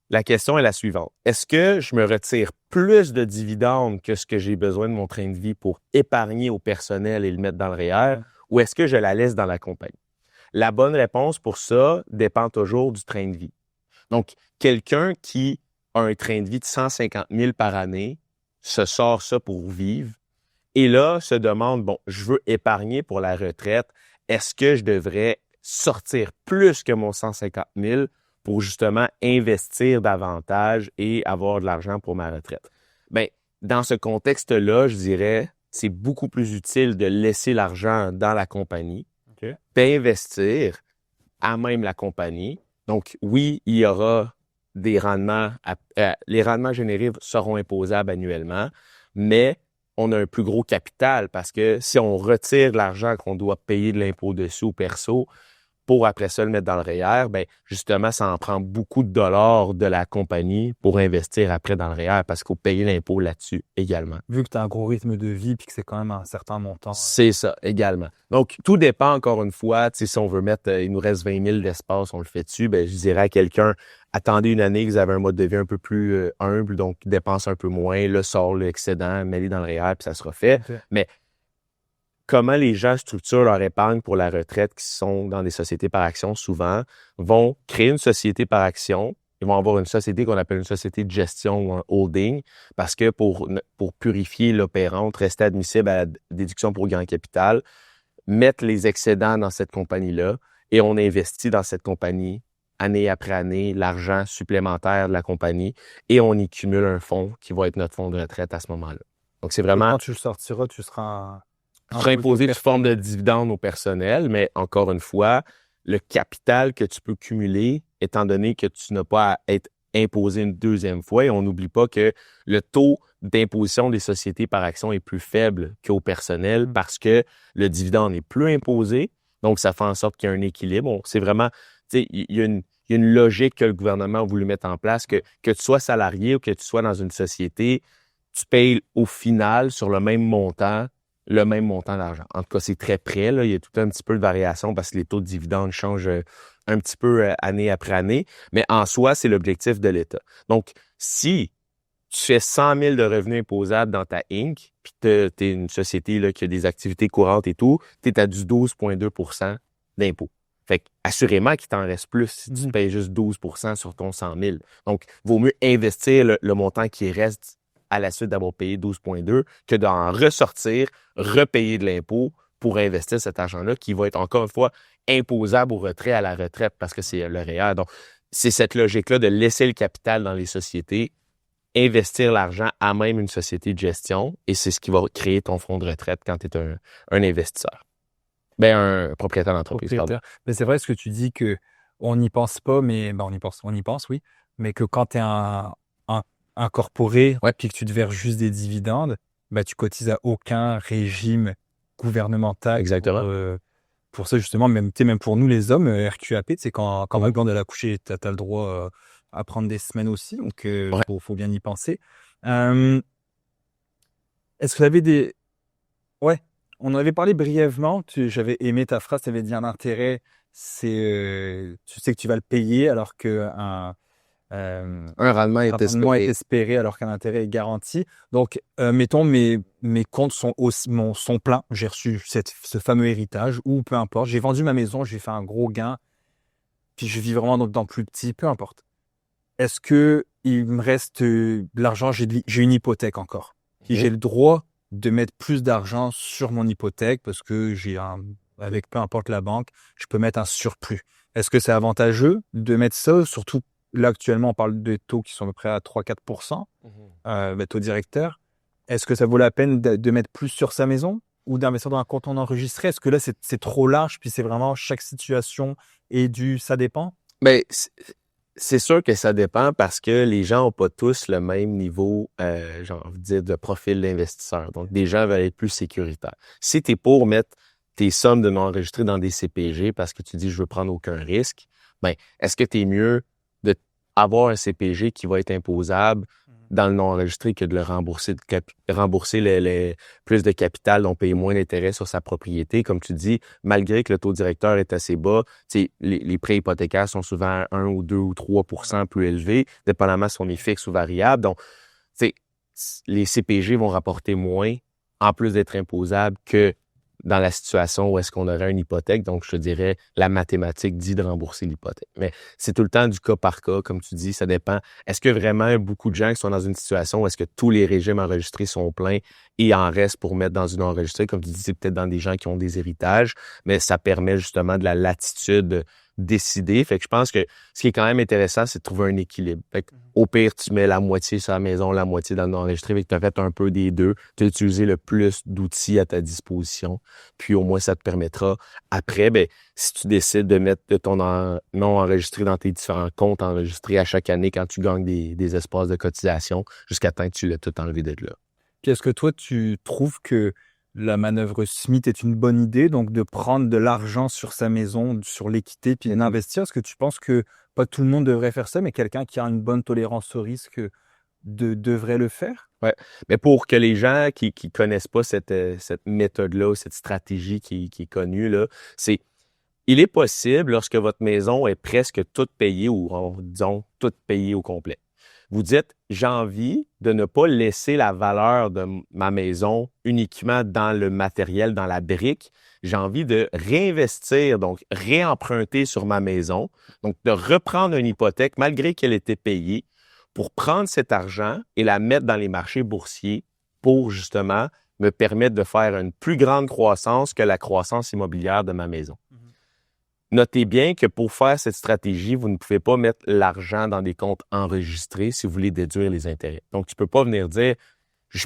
[SPEAKER 2] la question est la suivante. Est-ce que je me retire plus de dividendes que ce que j'ai besoin de mon train de vie pour épargner au personnel et le mettre dans le REER, ou est-ce que je la laisse dans la compagnie? La bonne réponse pour ça dépend toujours du train de vie. Donc, quelqu'un qui a un train de vie de 150 000 par année se sort ça pour vivre et là se demande, je veux épargner pour la retraite. Est-ce que je devrais sortir plus que mon 150 000 pour justement investir davantage et avoir de l'argent pour ma retraite? Bien, dans ce contexte-là, je dirais, c'est beaucoup plus utile de laisser l'argent dans la compagnie, d'investir à même la compagnie. Donc, oui, il y aura des rendements, les rendements générés seront imposables annuellement, mais on a un plus gros capital parce que si on retire l'argent qu'on doit payer de l'impôt dessus au perso, pour après ça le mettre dans le REER, ben justement, ça en prend beaucoup de dollars de la compagnie pour investir après dans le REER parce qu'il faut payer l'impôt là-dessus également.
[SPEAKER 1] Vu que tu as un gros rythme de vie puis que c'est quand même un certain montant.
[SPEAKER 2] C'est ça, également. Donc, tout dépend encore une fois. Tu sais, si on veut mettre, il nous reste 20 000 d'espace, on le fait dessus, ben je dirais à quelqu'un, attendez une année que vous avez un mode de vie un peu plus humble, donc dépense un peu moins, là, sort l'excédent, mets-le dans le REER, puis ça sera fait.
[SPEAKER 1] Okay.
[SPEAKER 2] Mais comment les gens structurent leur épargne pour la retraite qui sont dans des sociétés par action, souvent, vont créer une société par action. Ils vont avoir une société qu'on appelle une société de gestion ou un holding parce que pour purifier l'opérante, rester admissible à la déduction pour gain en capital, mettre les excédents dans cette compagnie-là et on investit dans cette compagnie année après année l'argent supplémentaire de la compagnie et on y cumule un fonds qui va être notre fonds de retraite à ce moment-là. Donc, c'est vraiment...
[SPEAKER 1] Et quand tu le sortiras, tu seras
[SPEAKER 2] imposé sous forme de dividende au personnel, mais encore une fois, le capital que tu peux cumuler, étant donné que tu n'as pas à être imposé une deuxième fois, et on n'oublie pas que le taux d'imposition des sociétés par action est plus faible qu'au personnel parce que le dividende n'est plus imposé, donc ça fait en sorte qu'il y a un équilibre. C'est vraiment, tu sais, il y a une logique que le gouvernement a voulu mettre en place, que tu sois salarié ou que tu sois dans une société, tu payes au final sur le même montant d'argent. En tout cas, c'est très près. Là. Il y a tout un petit peu de variation parce que les taux de dividendes changent un petit peu année après année. Mais en soi, c'est l'objectif de l'État. Donc, si tu fais 100 000 de revenus imposables dans ta Inc., puis tu es une société là, qui a des activités courantes et tout, tu es à du 12,2 % d'impôt. Fait assurément qu'il t'en reste plus si tu payes juste 12 % sur ton 100 000. Donc, il vaut mieux investir le montant qui reste à la suite d'avoir payé 12,2 que d'en ressortir, repayer de l'impôt pour investir cet argent-là qui va être encore une fois imposable au retrait à la retraite parce que c'est le REER. Donc, c'est cette logique-là de laisser le capital dans les sociétés, investir l'argent à même une société de gestion et c'est ce qui va créer ton fonds de retraite quand tu es un investisseur. Un propriétaire d'entreprise.
[SPEAKER 1] Mais c'est vrai ce que tu dis que on n'y pense pas, mais on y pense, oui. Mais que quand tu es incorporé, puis que tu te verses juste des dividendes, tu cotises à aucun régime gouvernemental.
[SPEAKER 2] Exactement.
[SPEAKER 1] Pour ça, justement, même pour nous les hommes, RQAP, c'est quand ma blonde elle a accouché, tu as le droit à prendre des semaines aussi, donc faut bien y penser. Est-ce que vous avez des... Ouais, on en avait parlé brièvement, j'avais aimé ta phrase, tu avais dit un intérêt, c'est tu sais que tu vas le payer alors que un
[SPEAKER 2] rendement est
[SPEAKER 1] espéré alors qu'un intérêt est garanti. Donc, mettons, mes comptes sont pleins. J'ai reçu ce fameux héritage ou peu importe. J'ai vendu ma maison, j'ai fait un gros gain. Puis je vis vraiment dans plus petit, peu importe. Est-ce que il me reste de l'argent? J'ai une hypothèque encore. Puis j'ai le droit de mettre plus d'argent sur mon hypothèque parce que avec peu importe la banque, je peux mettre un surplus. Est-ce que c'est avantageux de mettre ça, surtout là, actuellement, on parle de taux qui sont à peu près à 3-4 %, taux directeur. Est-ce que ça vaut la peine de mettre plus sur sa maison ou d'investir dans un compte non enregistré? Est-ce que là, c'est trop large, puis c'est vraiment chaque situation ça dépend?
[SPEAKER 2] C'est sûr que ça dépend parce que les gens n'ont pas tous le même niveau, j'ai envie de dire, de profil d'investisseur. Donc, des gens veulent être plus sécuritaires. Si tu es pour mettre tes sommes de non enregistrées dans des CPG parce que tu dis « je veux prendre aucun risque », est-ce que tu es mieux avoir un CPG qui va être imposable dans le non-enregistré que de le rembourser, les plus de capital, donc payer moins d'intérêt sur sa propriété. Comme tu dis, malgré que le taux directeur est assez bas, les prêts hypothécaires sont souvent 1 ou 2 ou 3 % plus élevés, dépendamment si on est fixe ou variable. Donc, les CPG vont rapporter moins, en plus d'être imposables, que dans la situation où est-ce qu'on aurait une hypothèque. Donc, je te dirais, la mathématique dit de rembourser l'hypothèque. Mais c'est tout le temps du cas par cas, comme tu dis, ça dépend. Est-ce que vraiment beaucoup de gens qui sont dans une situation où est-ce que tous les régimes enregistrés sont pleins et il en reste pour mettre dans une enregistrée? Comme tu dis, c'est peut-être dans des gens qui ont des héritages, mais ça permet justement de la latitude décider. Fait que je pense que ce qui est quand même intéressant, c'est de trouver un équilibre. Fait que, au pire, tu mets la moitié sur la maison, la moitié dans le non-enregistré, fait que tu as fait un peu des deux. Tu as utilisé le plus d'outils à ta disposition. Puis au moins, ça te permettra, après, si tu décides de mettre de ton non-enregistré dans tes différents comptes enregistrés à chaque année quand tu gagnes des espaces de cotisation, jusqu'à temps que tu l'aies tout enlevé de là.
[SPEAKER 1] Puis est-ce que toi, tu trouves que la manœuvre Smith est une bonne idée, donc de prendre de l'argent sur sa maison, sur l'équité, puis d'investir? Est-ce que tu penses que pas tout le monde devrait faire ça, mais quelqu'un qui a une bonne tolérance au risque devrait le faire?
[SPEAKER 2] Ouais. Mais pour que les gens qui connaissent pas cette méthode-là, cette stratégie qui est connue, là, il est possible, lorsque votre maison est presque toute payée ou, disons, toute payée au complet. Vous dites, j'ai envie de ne pas laisser la valeur de ma maison uniquement dans le matériel, dans la brique. J'ai envie de réinvestir, donc réemprunter sur ma maison, donc de reprendre une hypothèque malgré qu'elle était payée pour prendre cet argent et la mettre dans les marchés boursiers pour justement me permettre de faire une plus grande croissance que la croissance immobilière de ma maison. Notez bien que pour faire cette stratégie, vous ne pouvez pas mettre l'argent dans des comptes enregistrés si vous voulez déduire les intérêts. Donc, tu ne peux pas venir dire, je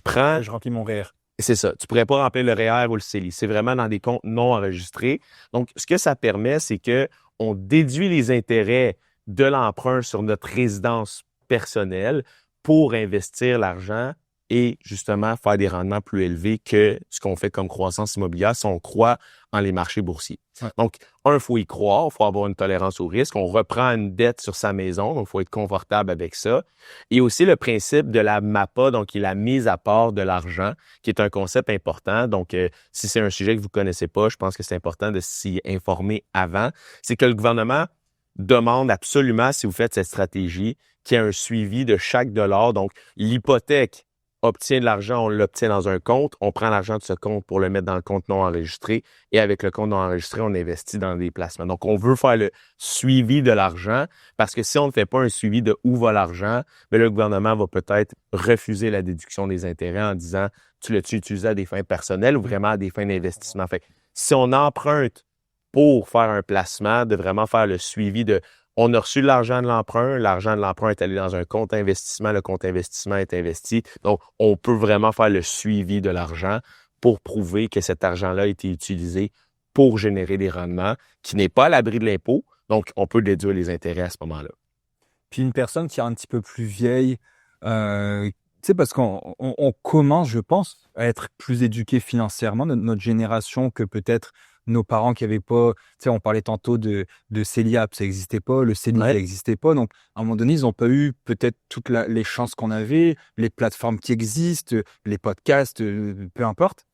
[SPEAKER 1] remplis mon REER.
[SPEAKER 2] C'est ça. Tu ne pourrais pas remplir le REER ou le CELI. C'est vraiment dans des comptes non enregistrés. Donc, ce que ça permet, c'est qu'on déduit les intérêts de l'emprunt sur notre résidence personnelle pour investir l'argent et justement faire des rendements plus élevés que ce qu'on fait comme croissance immobilière si on croit en les marchés boursiers. Ouais. Donc, il faut y croire, il faut avoir une tolérance au risque. On reprend une dette sur sa maison, donc il faut être confortable avec ça. Et aussi le principe de la MAPA, donc la mise à part de l'argent, qui est un concept important. Donc, si c'est un sujet que vous ne connaissez pas, je pense que c'est important de s'y informer avant. C'est que le gouvernement demande absolument, si vous faites cette stratégie, qu'il y ait un suivi de chaque dollar. Donc, l'hypothèque obtient de l'argent, on l'obtient dans un compte, on prend l'argent de ce compte pour le mettre dans le compte non enregistré et avec le compte non enregistré, on investit dans des placements. Donc, on veut faire le suivi de l'argent parce que si on ne fait pas un suivi de où va l'argent, bien, le gouvernement va peut-être refuser la déduction des intérêts en disant « tu l'as-tu utilisé à des fins personnelles ou vraiment à des fins d'investissement? » Fait que si on emprunte pour faire un placement, de vraiment faire le suivi de on a reçu l'argent de l'emprunt est allé dans un compte investissement, le compte investissement est investi. Donc, on peut vraiment faire le suivi de l'argent pour prouver que cet argent-là a été utilisé pour générer des rendements qui n'est pas à l'abri de l'impôt. Donc, on peut déduire les intérêts à ce moment-là.
[SPEAKER 1] Puis une personne qui est un petit peu plus vieille, tu sais, parce qu'on commence, je pense, à être plus éduqué financièrement, notre génération, que peut-être nos parents qui n'avaient pas, tu sais, on parlait tantôt de CELIAP, ça n'existait pas, le CELI, ça n'existait pas. Donc, à un moment donné, ils n'ont pas eu peut-être toutes les chances qu'on avait, les plateformes qui existent, les podcasts, peu importe.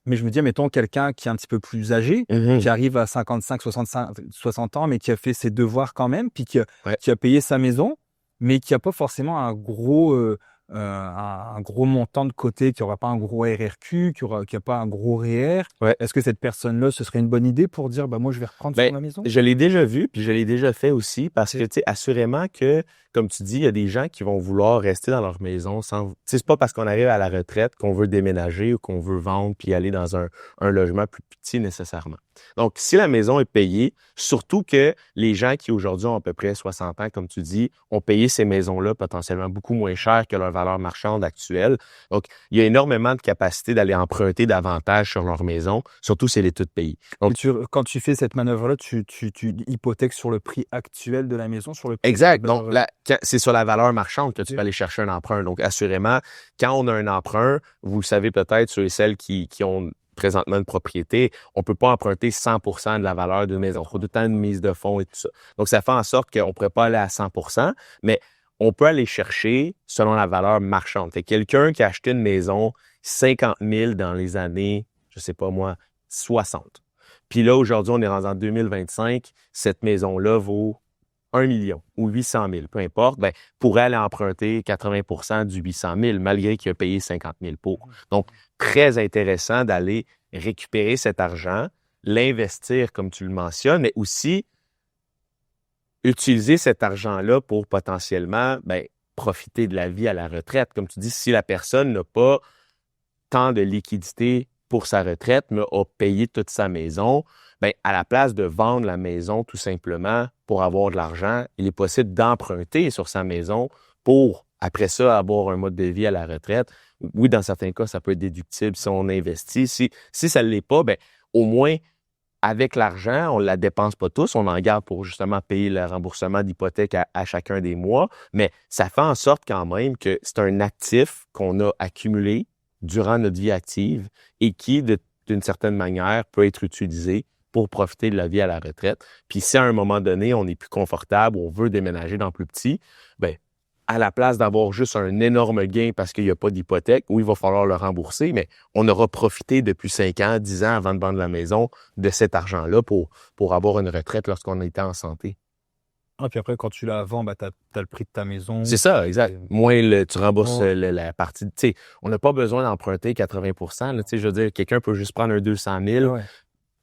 [SPEAKER 1] Mais je me dis, mettons, quelqu'un qui est un petit peu plus âgé, qui arrive à 55, 60 ans, mais qui a fait ses devoirs quand même, puis qui a payé sa maison, mais qui n'a pas forcément un gros montant de côté, qui n'aura pas un gros RRQ, qui n'a pas un gros REER. Est-ce que cette personne-là, ce serait une bonne idée pour dire, moi, je vais reprendre sur ma maison?
[SPEAKER 2] Je l'ai déjà vu, puis je l'ai déjà fait aussi, parce que, tu sais, assurément que, comme tu dis, il y a des gens qui vont vouloir rester dans leur maison sans... Tu sais, c'est pas parce qu'on arrive à la retraite qu'on veut déménager ou qu'on veut vendre puis aller dans un logement plus petit nécessairement. Donc, si la maison est payée, surtout que les gens qui aujourd'hui ont à peu près 60 ans, comme tu dis, ont payé ces maisons-là potentiellement beaucoup moins cher que leur valeur marchande actuelle. Donc, il y a énormément de capacité d'aller emprunter davantage sur leur maison, surtout si elle est toute payée. Donc,
[SPEAKER 1] quand tu fais cette manœuvre-là, tu hypothèques sur le prix actuel de la maison, sur le prix.
[SPEAKER 2] Exact. Donc, c'est sur la valeur marchande que tu peux aller chercher un emprunt. Donc, assurément, quand on a un emprunt, vous le savez peut-être, ceux et celles qui ont présentement une propriété, on ne peut pas emprunter 100% de la valeur d'une maison. Il faut tout le temps une mise de fonds et tout ça. Donc, ça fait en sorte qu'on ne pourrait pas aller à 100%, mais on peut aller chercher selon la valeur marchande. Fait quelqu'un qui a acheté une maison 50 000 dans les années, je ne sais pas moi, 60. Puis là, aujourd'hui, on est rendu en 2025, cette maison-là vaut 1 million ou 800 000, peu importe, pourrait aller emprunter 80% du 800 000 malgré qu'il a payé 50 000 pour. Donc, très intéressant d'aller récupérer cet argent, l'investir comme tu le mentionnes, mais aussi utiliser cet argent-là pour potentiellement profiter de la vie à la retraite. Comme tu dis, si la personne n'a pas tant de liquidité pour sa retraite, mais a payé toute sa maison, à la place de vendre la maison tout simplement pour avoir de l'argent, il est possible d'emprunter sur sa maison pour, après ça, avoir un mode de vie à la retraite. Oui, dans certains cas, ça peut être déductible si on investit. Si ça ne l'est pas, au moins, avec l'argent, on ne la dépense pas tous, on en garde pour justement payer le remboursement d'hypothèque à chacun des mois, mais ça fait en sorte quand même que c'est un actif qu'on a accumulé durant notre vie active et qui, d'une certaine manière, peut être utilisé pour profiter de la vie à la retraite. Puis si à un moment donné, on est plus confortable, on veut déménager dans plus petit, ben à la place d'avoir juste un énorme gain parce qu'il n'y a pas d'hypothèque, où il va falloir le rembourser, mais on aura profité depuis 5 ans, 10 ans avant de vendre la maison de cet argent-là pour avoir une retraite lorsqu'on était en santé.
[SPEAKER 1] Ah, puis après, quand tu la vends, bah, t'as le prix de ta maison.
[SPEAKER 2] C'est ça, exact. Moins tu rembourses la partie. Tu sais, on n'a pas besoin d'emprunter 80 là, tu sais, je veux dire, quelqu'un peut juste prendre un 200 000,
[SPEAKER 1] Ouais.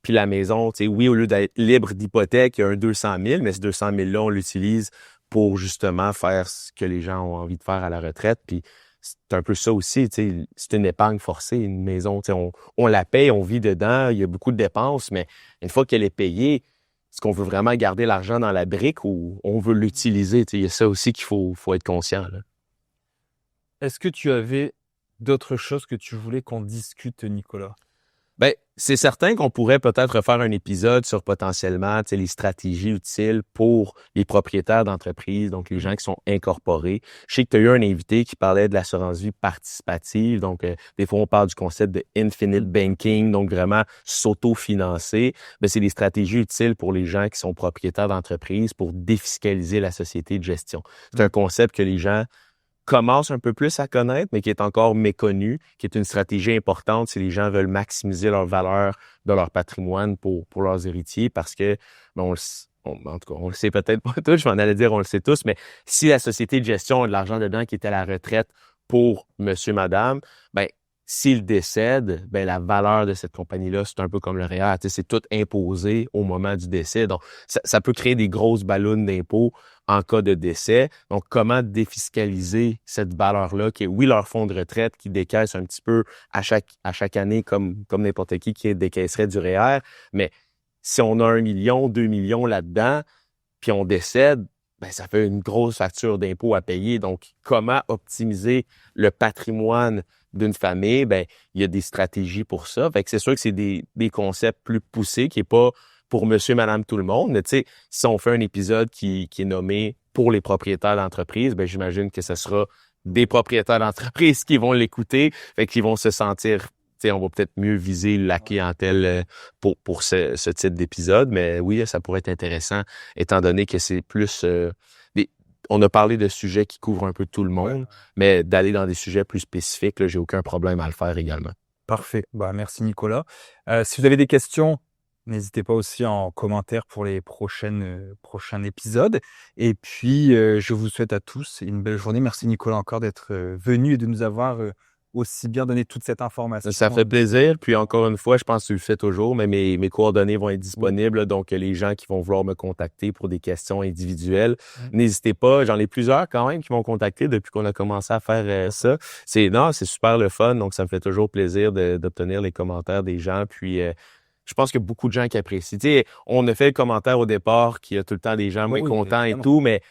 [SPEAKER 2] puis la maison, tu sais, oui, au lieu d'être libre d'hypothèque, il y a un 200 000, mais ce 200 000-là, on l'utilise pour justement faire ce que les gens ont envie de faire à la retraite. Puis c'est un peu ça aussi, tu sais, c'est une épargne forcée, une maison, tu sais, on la paye, on vit dedans, il y a beaucoup de dépenses, mais une fois qu'elle est payée, est-ce qu'on veut vraiment garder l'argent dans la brique ou on veut l'utiliser? Tu sais, il y a ça aussi qu'il faut être conscient, là.
[SPEAKER 1] Est-ce que tu avais d'autres choses que tu voulais qu'on discute, Nicolas?
[SPEAKER 2] Ben, c'est certain qu'on pourrait peut-être faire un épisode sur potentiellement, tu sais, les stratégies utiles pour les propriétaires d'entreprises, donc les gens qui sont incorporés. Je sais que tu as eu un invité qui parlait de l'assurance vie participative, donc des fois on parle du concept de infinite banking, donc vraiment s'auto-financer. Ben, c'est des stratégies utiles pour les gens qui sont propriétaires d'entreprises pour défiscaliser la société de gestion. C'est un concept que les gens commence un peu plus à connaître, mais qui est encore méconnu, qui est une stratégie importante si les gens veulent maximiser leur valeur de leur patrimoine pour leurs héritiers, parce que, ben, en tout cas, on le sait peut-être pas tous, je m'en allais dire on le sait tous, mais si la société de gestion a de l'argent dedans qui est à la retraite pour monsieur, madame, ben, s'il décède, ben, la valeur de cette compagnie-là, c'est un peu comme le REER, tu sais, c'est tout imposé au moment du décès. Donc, ça peut créer des grosses ballons d'impôts en cas de décès. Donc, comment défiscaliser cette valeur-là, qui est, oui, leur fonds de retraite qui décaisse un petit peu à chaque année, comme n'importe qui décaisserait du REER. Mais si on a 1 million, 2 millions là-dedans, puis on décède, ben, ça fait une grosse facture d'impôt à payer. Donc, comment optimiser le patrimoine d'une famille? Ben, il y a des stratégies pour ça. Fait que c'est sûr que c'est des concepts plus poussés qui est pas pour monsieur, madame, tout le monde. Mais tu sais, si on fait un épisode qui est nommé pour les propriétaires d'entreprise, ben, j'imagine que ce sera des propriétaires d'entreprise qui vont l'écouter. Fait qu'ils vont se sentir, tu sais, on va peut-être mieux viser la clientèle pour ce type d'épisode. Mais oui, ça pourrait être intéressant, étant donné que c'est plus on a parlé de sujets qui couvrent un peu tout le monde, mais d'aller dans des sujets plus spécifiques, là, j'ai aucun problème à le faire également.
[SPEAKER 1] Parfait. Bah, merci, Nicolas. Si vous avez des questions, n'hésitez pas aussi en commentaire pour les prochains épisodes. Et puis, je vous souhaite à tous une belle journée. Merci, Nicolas, encore d'être venu et de nous avoir aussi bien donné toute cette information.
[SPEAKER 2] Ça fait plaisir. Puis encore une fois, je pense que tu le fais toujours, mais mes coordonnées vont être disponibles. Oui. Donc, les gens qui vont vouloir me contacter pour des questions individuelles, n'hésitez pas. J'en ai plusieurs quand même qui m'ont contacté depuis qu'on a commencé à faire ça. C'est super le fun. Donc, ça me fait toujours plaisir d'obtenir les commentaires des gens. Puis, je pense qu'il y a beaucoup de gens qui apprécient. Tu sais, on a fait le commentaire au départ qu'il y a tout le temps des gens mécontents et tout, mais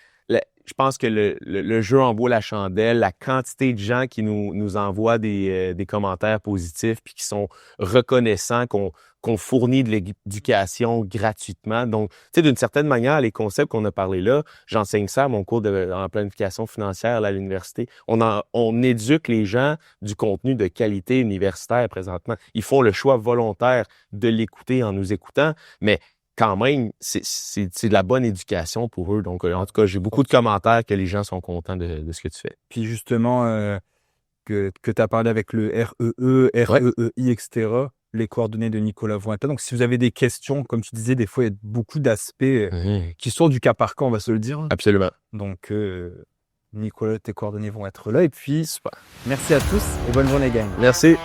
[SPEAKER 2] je pense que le jeu en vaut la chandelle, la quantité de gens qui nous envoient des commentaires positifs puis qui sont reconnaissants qu'on fournit de l'éducation gratuitement. Donc, tu sais, d'une certaine manière, les concepts qu'on a parlé là, j'enseigne ça à mon cours en planification financière à l'université. On éduque les gens du contenu de qualité universitaire présentement. Ils font le choix volontaire de l'écouter en nous écoutant, mais quand même, c'est de la bonne éducation pour eux. Donc, en tout cas, j'ai beaucoup de commentaires que les gens sont contents de ce que tu fais.
[SPEAKER 1] Puis justement, que tu as parlé avec le REE, REEI, etc., les coordonnées de Nicolas vont être là. Donc, si vous avez des questions, comme tu disais, des fois, il y a beaucoup d'aspects qui sont du cas par cas, on va se le dire.
[SPEAKER 2] Absolument.
[SPEAKER 1] Donc, Nicolas, tes coordonnées vont être là. Et puis, merci à tous et bonne journée, gang.
[SPEAKER 2] Merci.